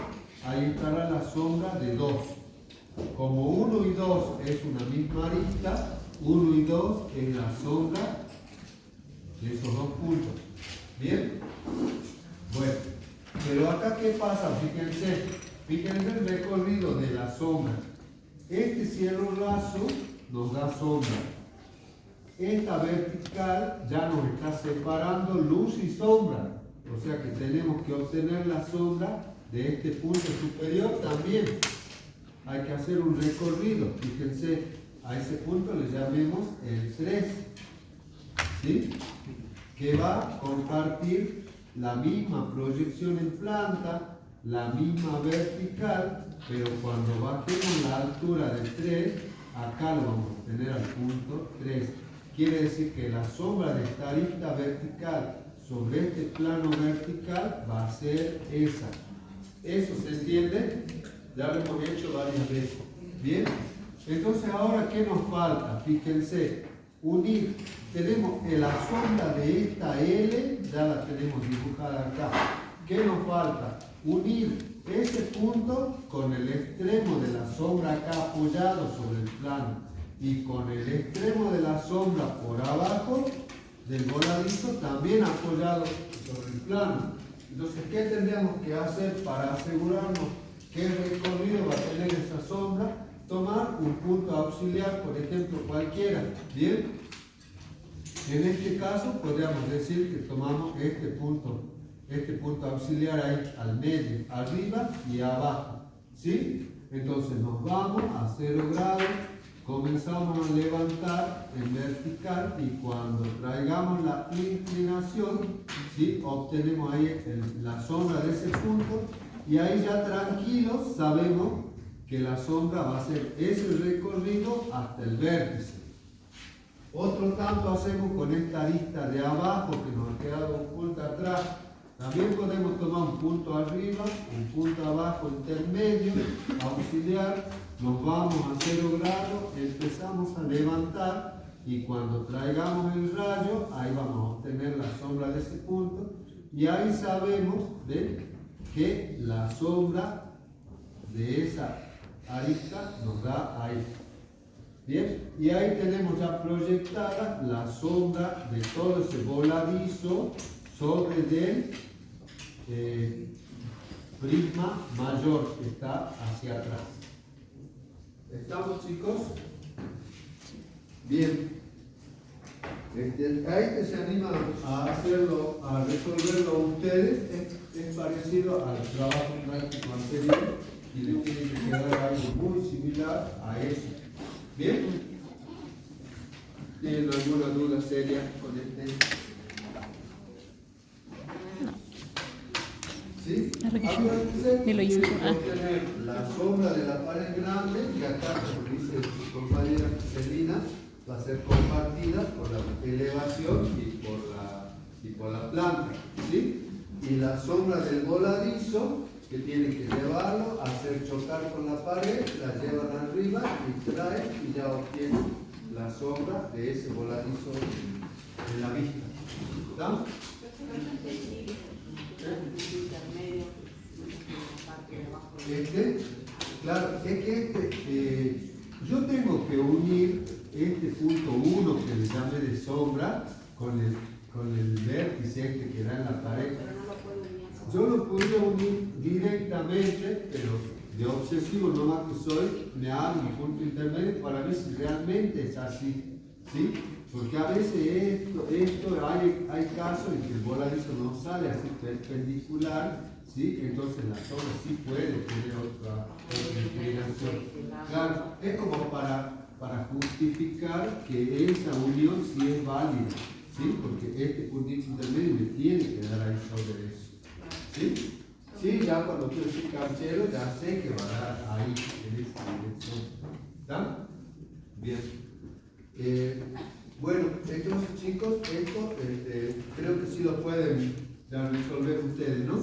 ahí estará la sombra de 2. Como 1 y 2 es una misma arista, 1 y 2 es la sombra de esos dos puntos. ¿Bien? Bueno, pero acá ¿qué pasa? Fíjense el recorrido de la sombra. Este cielo raso nos da sombra. Esta vertical ya nos está separando luz y sombra. O sea que tenemos que obtener la sombra de este punto superior también. Hay que hacer un recorrido. Fíjense, a ese punto le llamemos el 3. ¿Sí? Que va a compartir la misma proyección en planta, la misma vertical, pero cuando bajemos la altura de 3, acá lo vamos a tener al punto 3. Quiere decir que la sombra de esta arista vertical sobre este plano vertical va a ser esa. ¿Eso se entiende? Ya lo hemos hecho varias veces. Bien, entonces ahora ¿qué nos falta? Fíjense, unir. Tenemos la sombra de esta L, ya la tenemos dibujada acá. ¿Qué nos falta? Unir ese punto con el extremo de la sombra acá apoyado sobre el plano y con el extremo de la sombra por abajo del voladizo también apoyado sobre el plano. Entonces, ¿qué tendríamos que hacer para asegurarnos que el recorrido va a tener esa sombra? Tomar un punto auxiliar, por ejemplo, cualquiera. ¿Bien? En este caso, podríamos decir que tomamos este punto auxiliar ahí al medio, arriba y abajo. ¿Sí? Entonces nos vamos a 0 grados, comenzamos a levantar en vertical y cuando traigamos la inclinación, ¿sí? Obtenemos ahí la sombra de ese punto y ahí ya tranquilos sabemos que la sombra va a ser ese recorrido hasta el vértice. Otro tanto hacemos con esta arista de abajo que nos ha quedado oculta atrás. También podemos tomar un punto arriba, un punto abajo intermedio, auxiliar, nos vamos a 0 grados, empezamos a levantar y cuando traigamos el rayo, ahí vamos a obtener la sombra de ese punto y ahí sabemos, ¿ven?, que la sombra de esa arista nos da ahí. Bien, y ahí tenemos ya proyectada la sombra de todo ese voladizo sobre el prisma mayor que está hacia atrás. ¿Estamos, chicos? Bien. Ahí que se animan a hacerlo, a resolverlo ustedes, es parecido al trabajo práctico anterior y les tiene que quedar algo muy similar a eso. ¿Bien? ¿Tienen alguna duda seria con este? ¿Sí? Ni lo hice. Obtener la sombra de la pared grande, que acá, como dice su compañera Celina, va a ser compartida por la elevación y por la planta. ¿Sí? Y la sombra del voladizo, que tiene que llevarlo, hacer chocar con la pared, la llevan arriba y traen y ya obtienen la sombra de ese voladizo en la vista. ¿Está? Claro, es que yo tengo que unir este punto 1 que le llame de sombra con el vértice este que da en la pared. Yo lo podría unir directamente, pero de obsesivo nomás que soy, me hago mi punto intermedio para ver si realmente es así. ¿Sí? Porque a veces hay casos en que el voladizo no sale así perpendicular, ¿sí? Entonces la sombra sí puede tener otra inclinación. Claro, es como para justificar que esa unión sí es válida, ¿sí? Porque este puntito intermedio me tiene que dar ahí sobre eso. ¿Sí? Sí, ya cuando tú decís canchero, ya sé que va a dar ahí, en esta dirección. ¿Está? Bien. Bueno, entonces chicos, esto creo que sí lo pueden ya resolver ustedes, ¿no?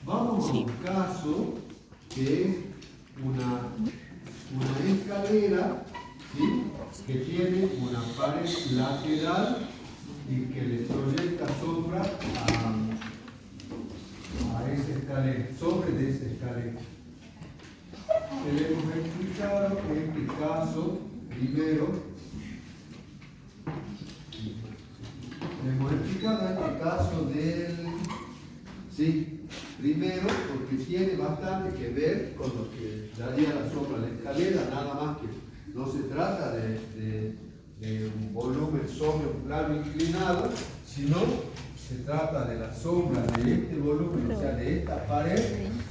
Vamos a un caso que es una escalera, ¿sí? Que tiene una pared lateral y que le proyecta sombra a esa escalera, sobre esa escalera. Le hemos explicado que en este caso, primero, sí, primero porque tiene bastante que ver con lo que daría la sombra a la escalera, nada más que no se trata de un volumen sobre un plano inclinado, sino se trata de la sombra de este volumen, o sea, de esta pared,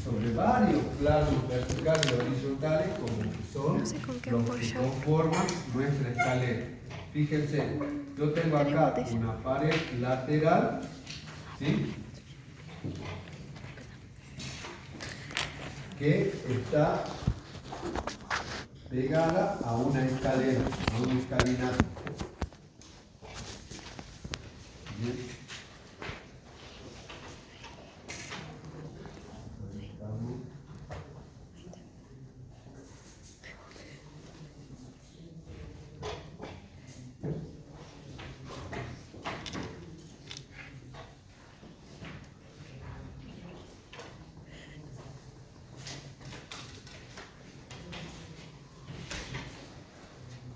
sobre varios planos verticales y horizontales, como son los que conforman nuestra escalera. Fíjense, yo tengo acá una pared lateral, ¿sí? Que está pegada a una escalera, a una escalinata. Bien.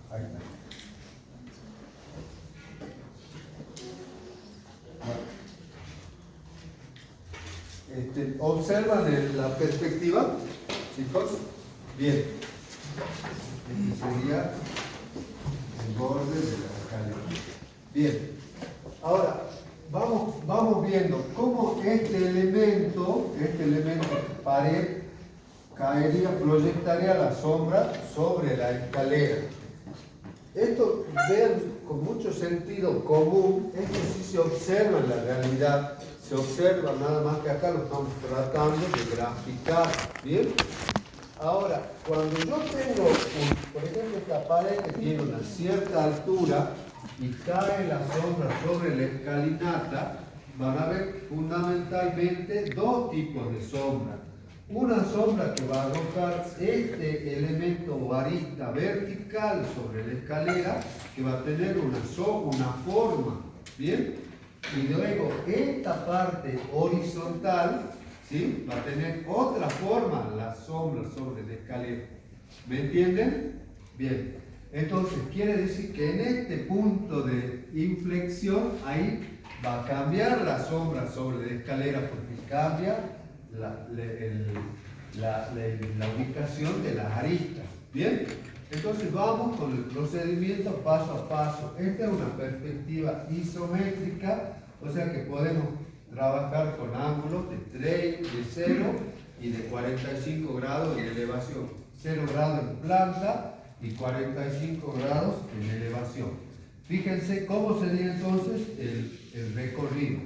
Ahí está. ¿Observan la perspectiva, chicos? Bien. Este sería el borde de la escalera. Bien. Ahora, vamos viendo cómo este elemento pared, proyectaría la sombra sobre la escalera. Esto, vean, con mucho sentido común, esto sí se observa en la realidad, se observa, nada más que acá lo estamos tratando de graficar, ¿bien? Ahora, cuando yo tengo, por ejemplo, esta pared que tiene una cierta altura y cae la sombra sobre la escalinata, van a ver fundamentalmente dos tipos de sombra. Una sombra que va a arrojar este elemento o arista vertical sobre la escalera, que va a tener una forma, ¿bien? Y luego esta parte horizontal, ¿sí? Va a tener otra forma, la sombra sobre la escalera. ¿Me entienden? Bien. Entonces, quiere decir que en este punto de inflexión, ahí va a cambiar la sombra sobre la escalera, porque cambia la ubicación de las aristas. ¿Bien? Entonces vamos con el procedimiento paso a paso. Esta es una perspectiva isométrica, o sea que podemos trabajar con ángulos de 0 y de 45 grados en elevación. 0 grados en planta y 45 grados en elevación. Fíjense cómo sería entonces el recorrido.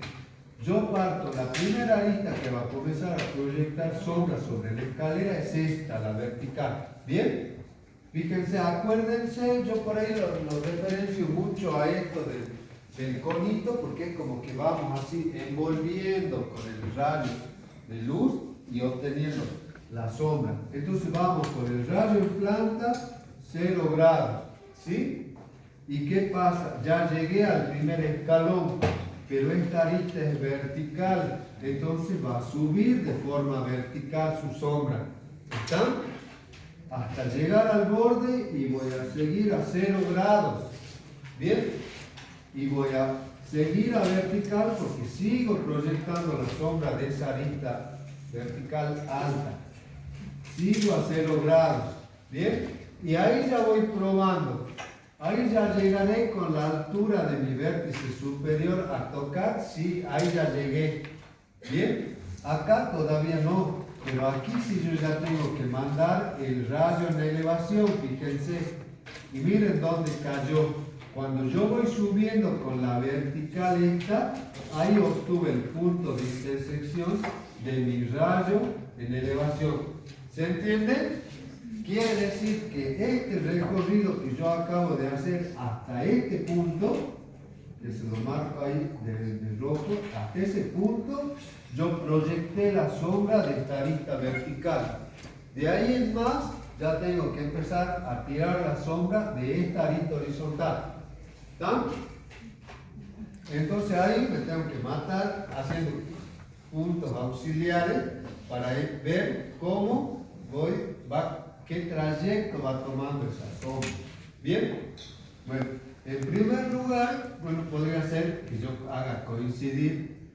Yo parto, la primera arista que va a comenzar a proyectar sombra sobre la escalera es esta, la vertical. ¿Bien? Fíjense, acuérdense, yo por ahí lo referencio mucho a esto del conito, porque es como que vamos así envolviendo con el rayo de luz y obteniendo la sombra. Entonces vamos con el rayo en planta, 0 grados, ¿sí? ¿Y qué pasa? Ya llegué al primer escalón, pero esta arista es vertical, entonces va a subir de forma vertical su sombra. ¿Están? Hasta llegar al borde y voy a seguir a 0 grados. ¿Bien? Y voy a seguir a vertical porque sigo proyectando la sombra de esa arista vertical alta. Sigo a 0 grados. ¿Bien? Y ahí ya voy probando. Ahí ya llegaré con la altura de mi vértice superior a tocar. Sí, ahí ya llegué. ¿Bien? Acá todavía no. Pero aquí sí yo ya tengo que mandar el rayo en elevación, fíjense. Y miren dónde cayó. Cuando yo voy subiendo con la vertical esta, ahí obtuve el punto de intersección de mi rayo en elevación. ¿Se entiende? Quiere decir que este recorrido que yo acabo de hacer hasta este punto, que se lo marco ahí de rojo, hasta ese punto, yo proyecté la sombra de esta arista vertical. De ahí en más, ya tengo que empezar a tirar la sombra de esta arista horizontal. ¿Está? Entonces ahí me tengo que matar haciendo puntos auxiliares para ver cómo qué trayecto va tomando esa sombra. ¿Bien? Bueno, en primer lugar, bueno, podría ser que yo haga coincidir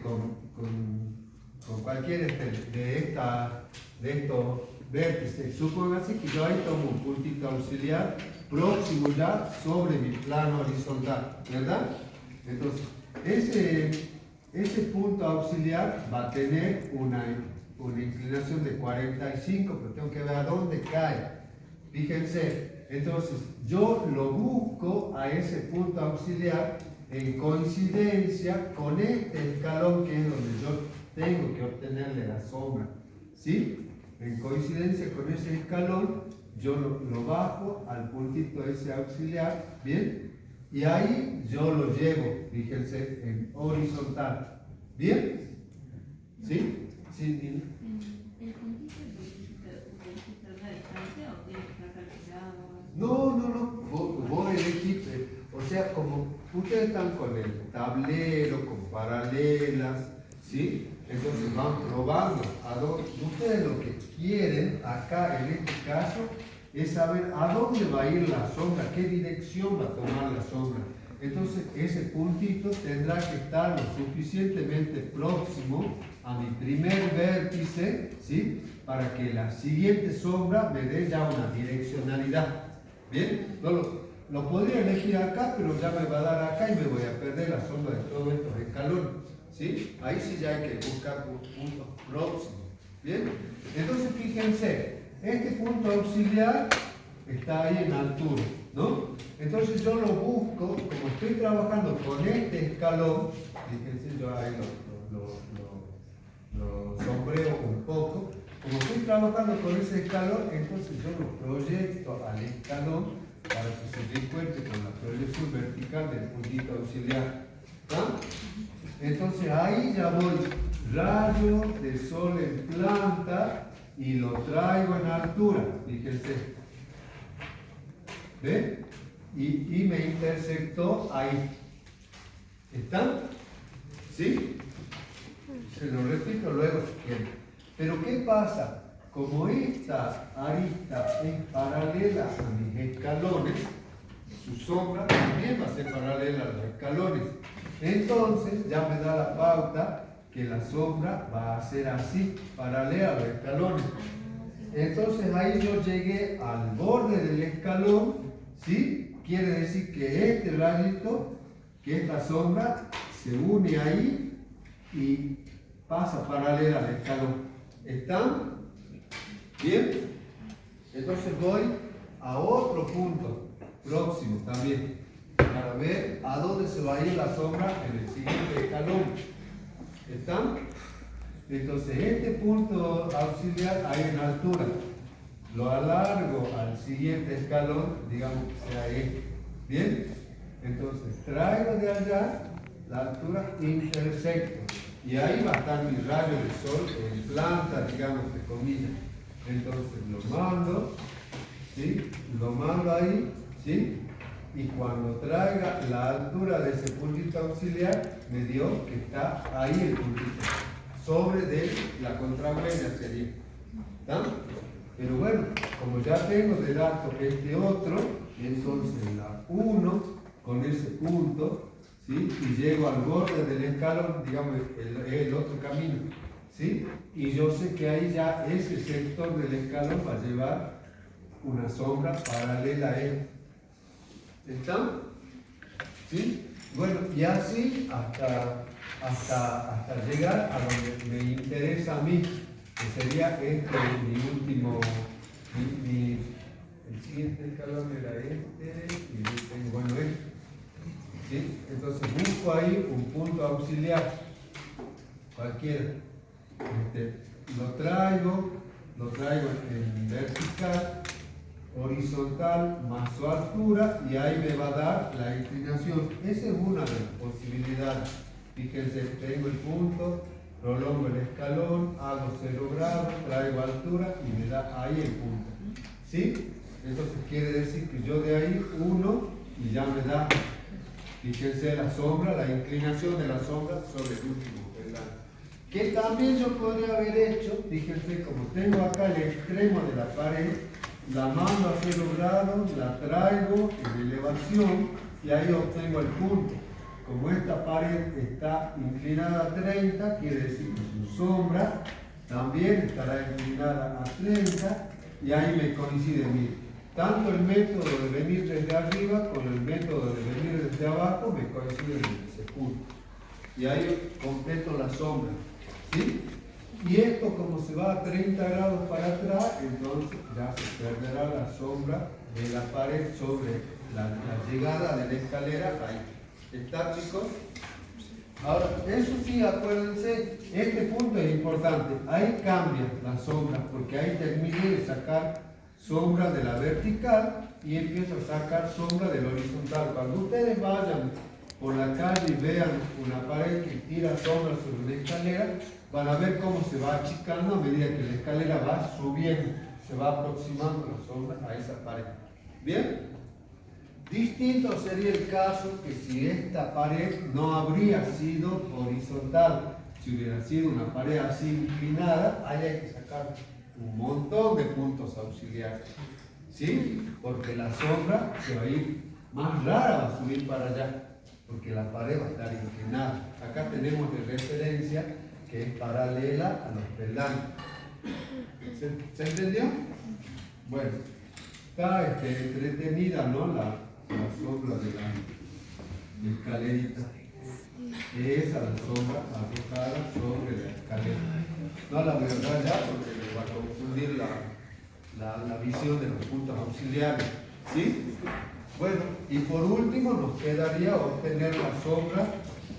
con cualquier de estos vértices. Supóngase que yo ahí tomo un puntito auxiliar próximo ya sobre mi plano horizontal, ¿verdad? Entonces, ese punto auxiliar va a tener una inclinación de 45, pero tengo que ver a dónde cae. Fíjense, entonces yo lo busco a ese punto auxiliar en coincidencia con este escalón que es donde yo tengo que obtenerle la sombra. ¿Sí? En coincidencia con ese escalón, yo lo bajo al puntito ese auxiliar, ¿bien? Y ahí yo lo llevo, fíjense, en horizontal. ¿Bien? ¿Sí? ¿Sí, Nina? ¿El puntito de la distancia o tiene que estar calculado? No. Vos elegís, o sea, como ustedes están con el tablero, con paralelas, ¿sí? Entonces van probando a dónde. Ustedes lo que quieren acá, en este caso, es saber a dónde va a ir la sombra, qué dirección va a tomar la sombra. Entonces ese puntito tendrá que estar lo suficientemente próximo a mi primer vértice, ¿sí? Para que la siguiente sombra me dé ya una direccionalidad. ¿Bien? Lo podría elegir acá, pero ya me va a dar acá y me voy a perder la sombra de todos estos escalones. ¿Sí? Ahí sí ya hay que buscar un punto próximo. ¿Bien? Entonces fíjense, este punto auxiliar está ahí en altura, ¿no? Entonces yo lo busco, como estoy trabajando con este escalón, fíjense, yo ahí lo sombreo un poco, como estoy trabajando con ese escalón, entonces yo lo proyecto al escalón para que se dé cuenta con la proyección vertical del puntito auxiliar. ¿Ah? Entonces ahí ya voy, rayo de sol en planta y lo traigo en altura, fíjense. ¿Ven? Y me intersectó ahí. ¿Están? ¿Sí? Se lo repito luego si quieren. Pero ¿qué pasa? Como esta arista es paralela a mis escalones, su sombra también va a ser paralela a los escalones. Entonces ya me da la pauta que la sombra va a ser así, paralela a los escalones. Entonces ahí yo llegué al borde del escalón, ¿sí? Quiere decir que este rayito, que esta sombra, se une ahí y pasa paralela al escalón. ¿Están? ¿Bien? Entonces voy a otro punto próximo también, para ver a dónde se va a ir la sombra en el siguiente escalón. ¿Están? Entonces este punto auxiliar ahí en altura, lo alargo al siguiente escalón, digamos que sea este. ¿Bien? Entonces traigo de allá la altura, intersecto. Y ahí va a estar mi rayo de sol en planta, digamos, de comillas. Entonces lo mando, ¿sí? Lo mando ahí, ¿sí? Y cuando traiga la altura de ese puntito auxiliar, me dio que está ahí el puntito, sobre de la contrahuella sería. ¿Está? Pero bueno, como ya tengo de dato este otro, entonces la uno con ese punto, ¿sí? Y llego al borde del escalón, digamos, el otro camino, ¿sí? Y yo sé que ahí ya ese sector del escalón va a llevar una sombra paralela a él. ¿Están? ¿Sí? Bueno, y así hasta llegar a donde me interesa a mí, que sería mi último, el siguiente escalón era y tengo, bueno, ¿sí? Entonces busco ahí un punto auxiliar, cualquiera. Lo traigo en vertical, horizontal más su altura y ahí me va a dar la inclinación. Esa es una de las posibilidades. Fíjense, tengo el punto, prolongo el escalón, hago 0 grados, traigo altura y me da ahí el punto. ¿Sí? Entonces quiere decir que yo de ahí 1 y ya me da, fíjense, la sombra, la inclinación de la sombra sobre el último peldaño. Que también yo podría haber hecho, fíjense, como tengo acá el extremo de la pared, la mando a 0 grados, la traigo en elevación y ahí obtengo el punto. Como esta pared está inclinada a 30, quiere decir que su sombra también estará inclinada a 30 y ahí me coincide tanto el método de venir desde arriba con el método de venir desde abajo me coinciden en ese punto. Y ahí completo la sombra. ¿Sí? Y esto como se va a 30 grados para atrás, entonces ya se perderá la sombra de la pared sobre la llegada de la escalera ahí. ¿Está, chicos? Ahora, eso sí, acuérdense, este punto es importante. Ahí cambia la sombra, porque ahí terminé de sacar sombra de la vertical y empiezo a sacar sombra del horizontal. Cuando ustedes vayan por la calle y vean una pared que tira sombra sobre una escalera, van a ver cómo se va achicando a medida que la escalera va subiendo, se va aproximando la sombra a esa pared. ¿Bien? Distinto sería el caso que si esta pared no habría sido horizontal, si hubiera sido una pared así inclinada, ahí hay que sacar un montón de puntos auxiliares. ¿Sí? Porque la sombra se va a ir más rara, va a subir para allá, porque la pared va a estar inclinada. Acá tenemos de referencia que es paralela a los peldaños. ¿Se entendió? Bueno, está entretenida, ¿no? La sombra de la escalerita. Esa es la sombra arrojada sobre la escalera. No la verdad ya porque le va a confundir la visión de los puntos auxiliares. ¿Sí? Bueno, y por último nos quedaría obtener la sombra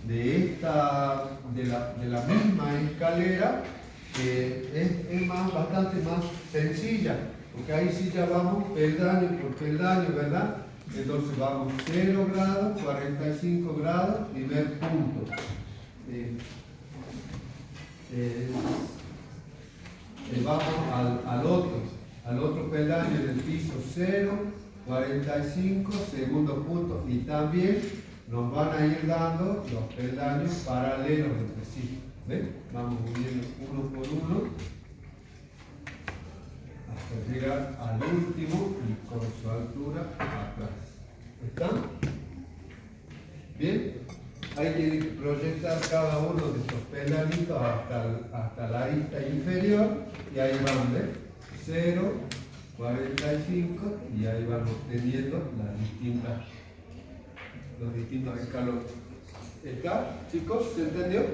de la misma escalera, que es bastante más sencilla, porque ahí sí ya vamos peldaño por peldaño, ¿verdad? Entonces vamos 0 grados, 45 grados, primer punto. Vamos al otro peldaño del piso 0, 45, segundo punto, y también nos van a ir dando los peldaños paralelos entre sí. ¿Ven? Vamos uniendo uno por uno hasta llegar al último y con su altura atrás. ¿Están? ¿Bien? Hay que proyectar cada uno de estos peldañitos hasta la arista inferior y ahí van, ¿ven? 0, 45 y ahí vamos teniendo los distintos escalones. ¿Está, chicos? ¿Se entendió?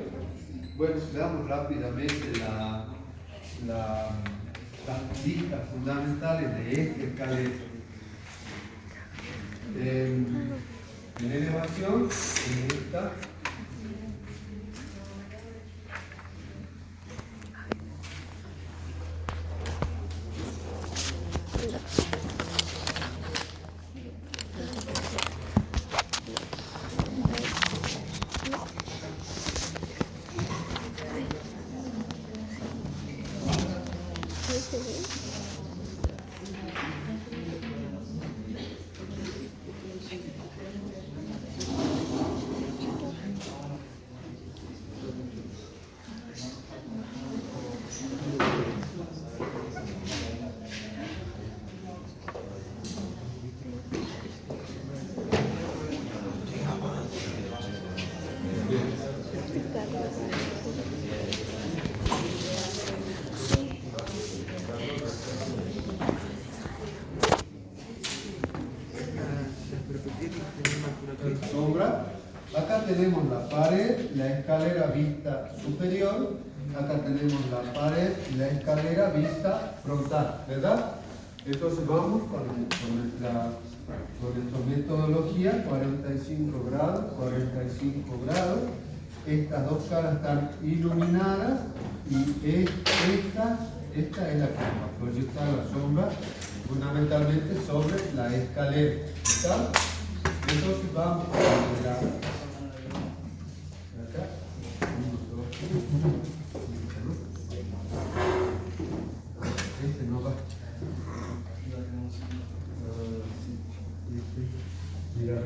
Bueno, veamos rápidamente las vistas fundamentales de este escalero. En elevación, en esta. Sombra. Acá tenemos la pared, la escalera vista superior. Acá tenemos la pared, la escalera vista frontal, ¿verdad? Entonces vamos con nuestra metodología, 45 grados, 45 grados. Estas dos caras están iluminadas Y esta es la que va a proyectar la sombra fundamentalmente sobre la escalera. ¿Está? Entonces vamos a mirar acá. 1, 2, 3. Este no va. Mira,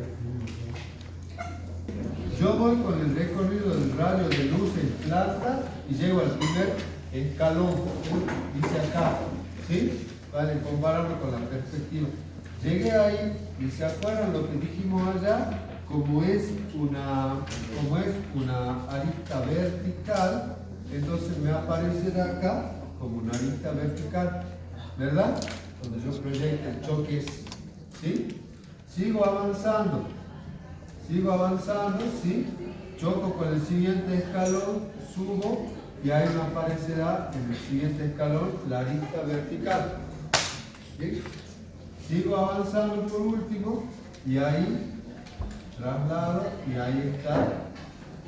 yo voy con el recorrido del rayo de luz en planta y llego al primer escalón, dice acá, ¿sí? Vale, compararlo con la perspectiva. Llegué ahí y se acuerdan lo que dijimos allá, como es una arista vertical, entonces me aparecerá acá como una arista vertical, ¿verdad? Cuando yo proyecto el choque, ¿sí? Sigo avanzando, ¿sí? Choco con el siguiente escalón, subo y ahí me aparecerá en el siguiente escalón la arista vertical. ¿Sí? Sigo avanzando por último y ahí traslado y ahí está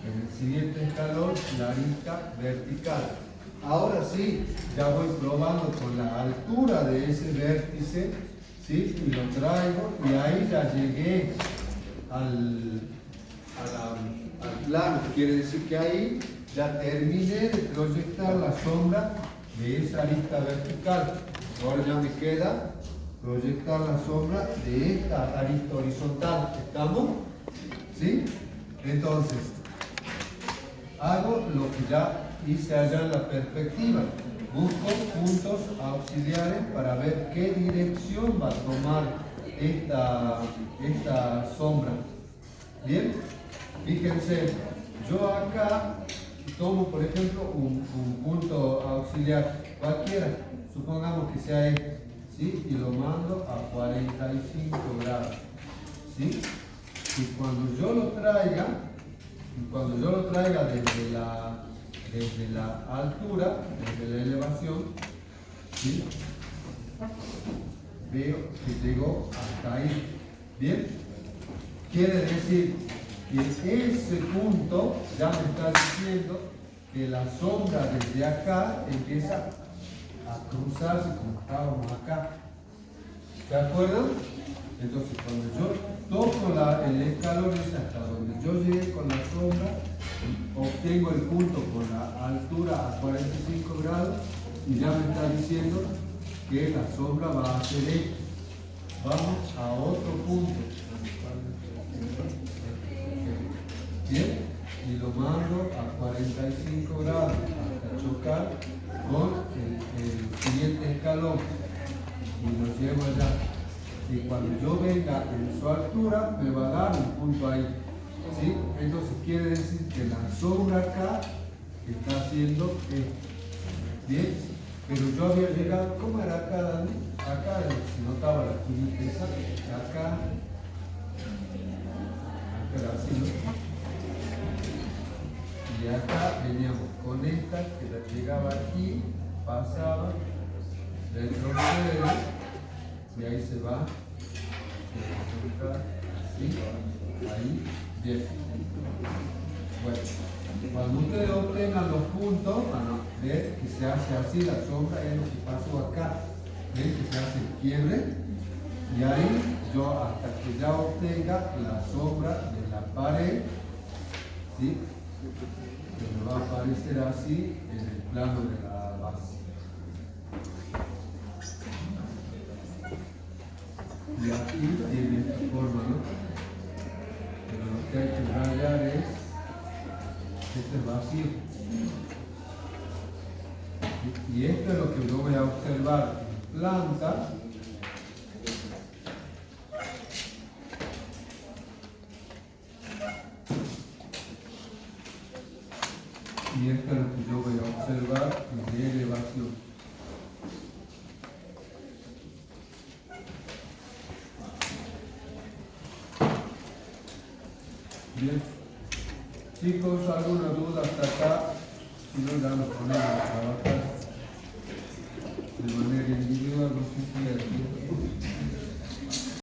en el siguiente escalón la arista vertical. Ahora sí, ya voy probando con la altura de ese vértice, ¿sí? Y lo traigo y ahí ya llegué al plano. Quiere decir que ahí ya terminé de proyectar la sombra de esa arista vertical. Ahora ya me queda proyectar la sombra de esta arista horizontal. ¿Estamos? ¿Sí? Entonces, hago lo que ya hice allá en la perspectiva. Busco puntos auxiliares para ver qué dirección va a tomar esta sombra. Bien, fíjense, yo acá tomo por ejemplo un punto auxiliar cualquiera, supongamos que sea este, ¿sí? Y lo mando a 45 grados, ¿sí? Y cuando yo lo traiga desde la altura, desde la elevación, ¿sí? Veo que llegó hasta ahí. Bien, quiere decir que ese punto ya me está diciendo que la sombra desde acá empieza a cruzarse como estábamos acá. ¿Se acuerdan? Entonces cuando yo toco el escalón es hasta donde yo llegué con la sombra, obtengo el punto con la altura a 45 grados y ya me está diciendo que la sombra va a ser esto. Vamos a otro punto. Bien, y lo mando a 45 grados hasta chocar con el siguiente escalón y lo llevo allá. Y cuando yo venga en su altura me va a dar un punto ahí, ¿sí? Entonces quiere decir que la sombra acá está haciendo esto. Bien, pero yo había llegado, ¿cómo era acá, Dani? Acá se notaba la finiteza, acá era así, ¿no? Y acá veníamos con esta que la llegaba aquí, pasaba, retrocede y ahí se va, así, ahí, bien. Bueno, cuando ustedes obtengan los puntos, van a ver que se hace así, la sombra es lo que pasó acá. ¿Ven que se hace el quiebre? Y ahí yo hasta que ya obtenga la sombra de la pared, ¿sí? Que me va a aparecer así en el plano de la base. Y aquí tiene esta forma, ¿no? Pero lo que hay que rayar es este vacío. Y esto es lo que yo voy a observar en planta. Y esto es lo que yo voy a observar en elevación. Bien. Chicos, ¿alguna duda hasta acá? Si no, ya nos ponemos a trabajar de manera individual, no sé si hay tiempo.